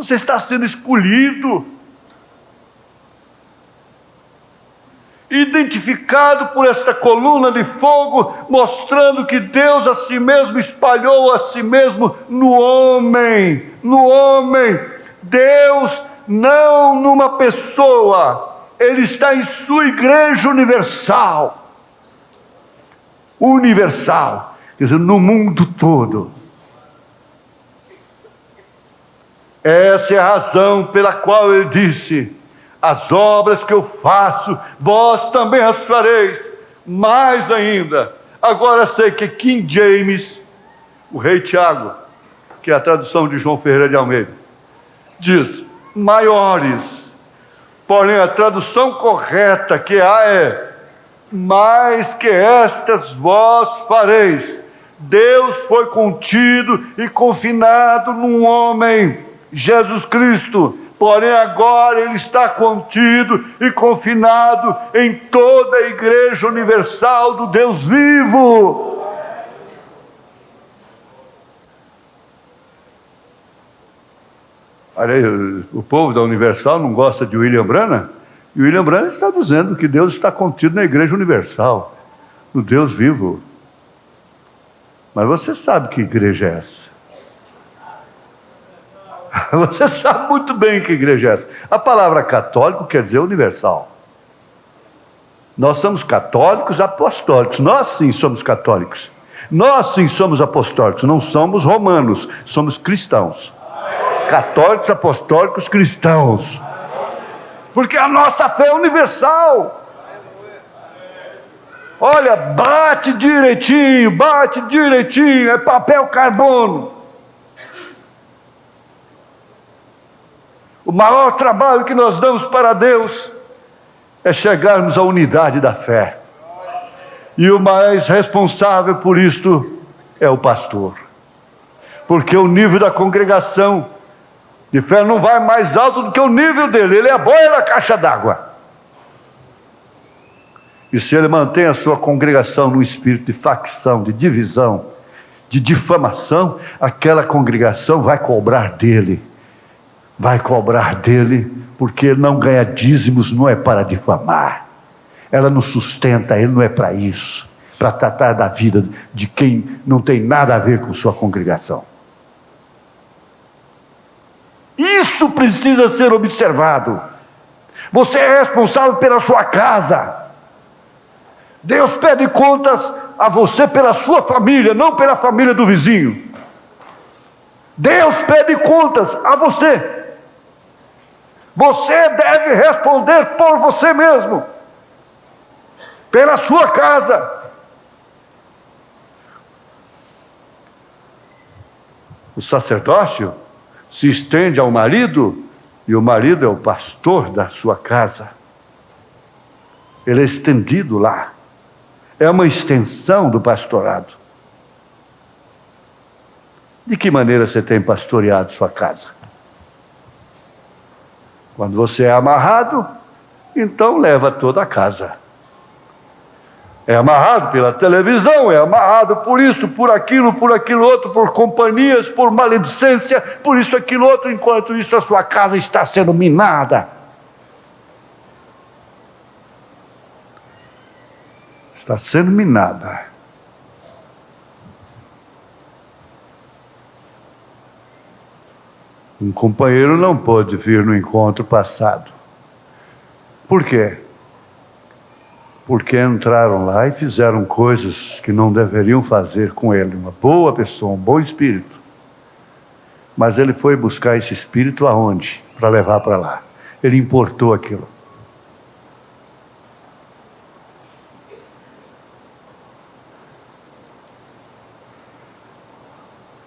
Você está sendo escolhido, identificado por esta coluna de fogo, mostrando que Deus a si mesmo espalhou a si mesmo no homem. No homem. Deus não numa pessoa. Ele está em sua igreja universal. Universal. Quer dizer, no mundo todo. Essa é a razão pela qual ele disse: as obras que eu faço, vós também as fareis, mais ainda. Agora sei que King James, o rei Tiago, que é a tradução de João Ferreira de Almeida, diz maiores, porém a tradução correta que há é: mais que estas vós fareis. Deus foi contido e confinado num homem, Jesus Cristo, porém agora ele está contido e confinado em toda a igreja universal do Deus vivo. Olha aí, o povo da Universal não gosta de William Branham, e William Branham está dizendo que Deus está contido na igreja universal, no Deus vivo. Mas você sabe que igreja é essa? Você sabe muito bem que igreja é essa. A palavra católico quer dizer universal. Nós somos católicos apostólicos. Nós sim somos católicos. Nós sim somos apostólicos. Não somos romanos, somos cristãos. Católicos, apostólicos, cristãos. Porque a nossa fé é universal. Olha, bate direitinho, é papel carbono. O maior trabalho que nós damos para Deus é chegarmos à unidade da fé. E o mais responsável por isto é o pastor. Porque o nível da congregação de fé não vai mais alto do que o nível dele. Ele é a boia da caixa d'água. E se ele mantém a sua congregação num espírito de facção, de divisão, de difamação, aquela congregação vai cobrar dele. Vai cobrar dele, porque ele não ganha dízimos, não é para difamar. Ela não sustenta, ele não é para isso. Para tratar da vida de quem não tem nada a ver com sua congregação. Isso precisa ser observado. Você é responsável pela sua casa. Deus pede contas a você pela sua família, não pela família do vizinho. Deus pede contas a você. Você deve responder por você mesmo, pela sua casa. O sacerdócio se estende ao marido, e o marido é o pastor da sua casa. Ele é estendido lá. É uma extensão do pastorado. De que maneira você tem pastoreado sua casa? Quando você é amarrado, então leva toda a casa. É amarrado pela televisão, é amarrado por isso, por aquilo outro, por companhias, por maledicência, por isso, aquilo outro. Enquanto isso, a sua casa está sendo minada. Está sendo minada. Um companheiro não pôde vir no encontro passado. Por quê? Porque entraram lá e fizeram coisas que não deveriam fazer com ele. Uma boa pessoa, um bom espírito. Mas ele foi buscar esse espírito aonde? Para levar para lá. Ele importou aquilo.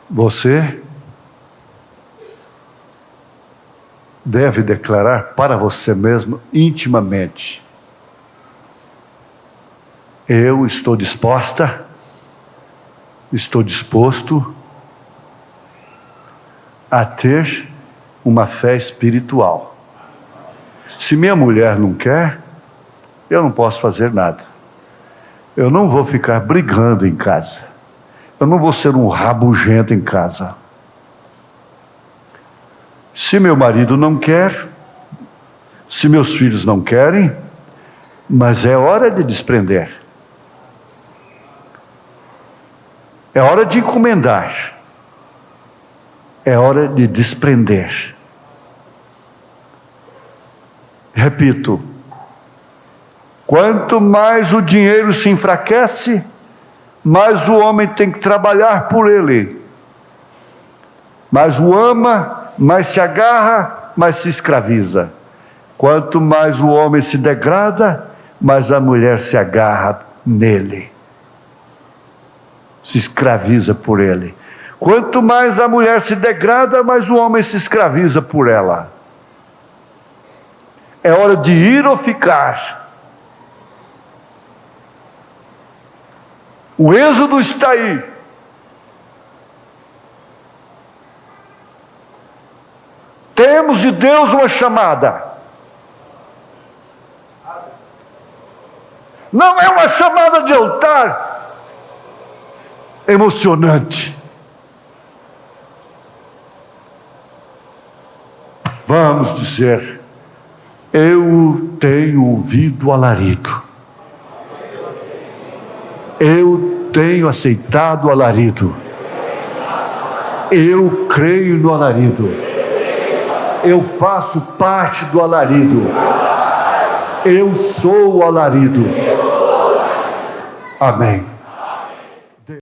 Você deve declarar para você mesmo intimamente: eu estou disposta, estou disposto a ter uma fé espiritual. Se minha mulher não quer, eu não posso fazer nada. Eu não vou ficar brigando em casa. Eu não vou ser um rabugento em casa. Se meu marido não quer, se meus filhos não querem, mas é hora de desprender. É hora de encomendar. É hora de desprender. Repito, quanto mais o dinheiro se enfraquece, mais o homem tem que trabalhar por ele. Mais o ama, mais se agarra, mais se escraviza. Quanto mais o homem se degrada, mais a mulher se agarra nele. Se escraviza por ele. Quanto mais a mulher se degrada, mais o homem se escraviza por ela. É hora de ir ou ficar. O êxodo está aí. Temos de Deus uma chamada. Não é uma chamada de altar emocionante. Vamos dizer: eu tenho ouvido o alarido. Eu tenho aceitado o alarido. Eu creio no alarido. Eu faço parte do alarido. Eu sou o alarido. Amém.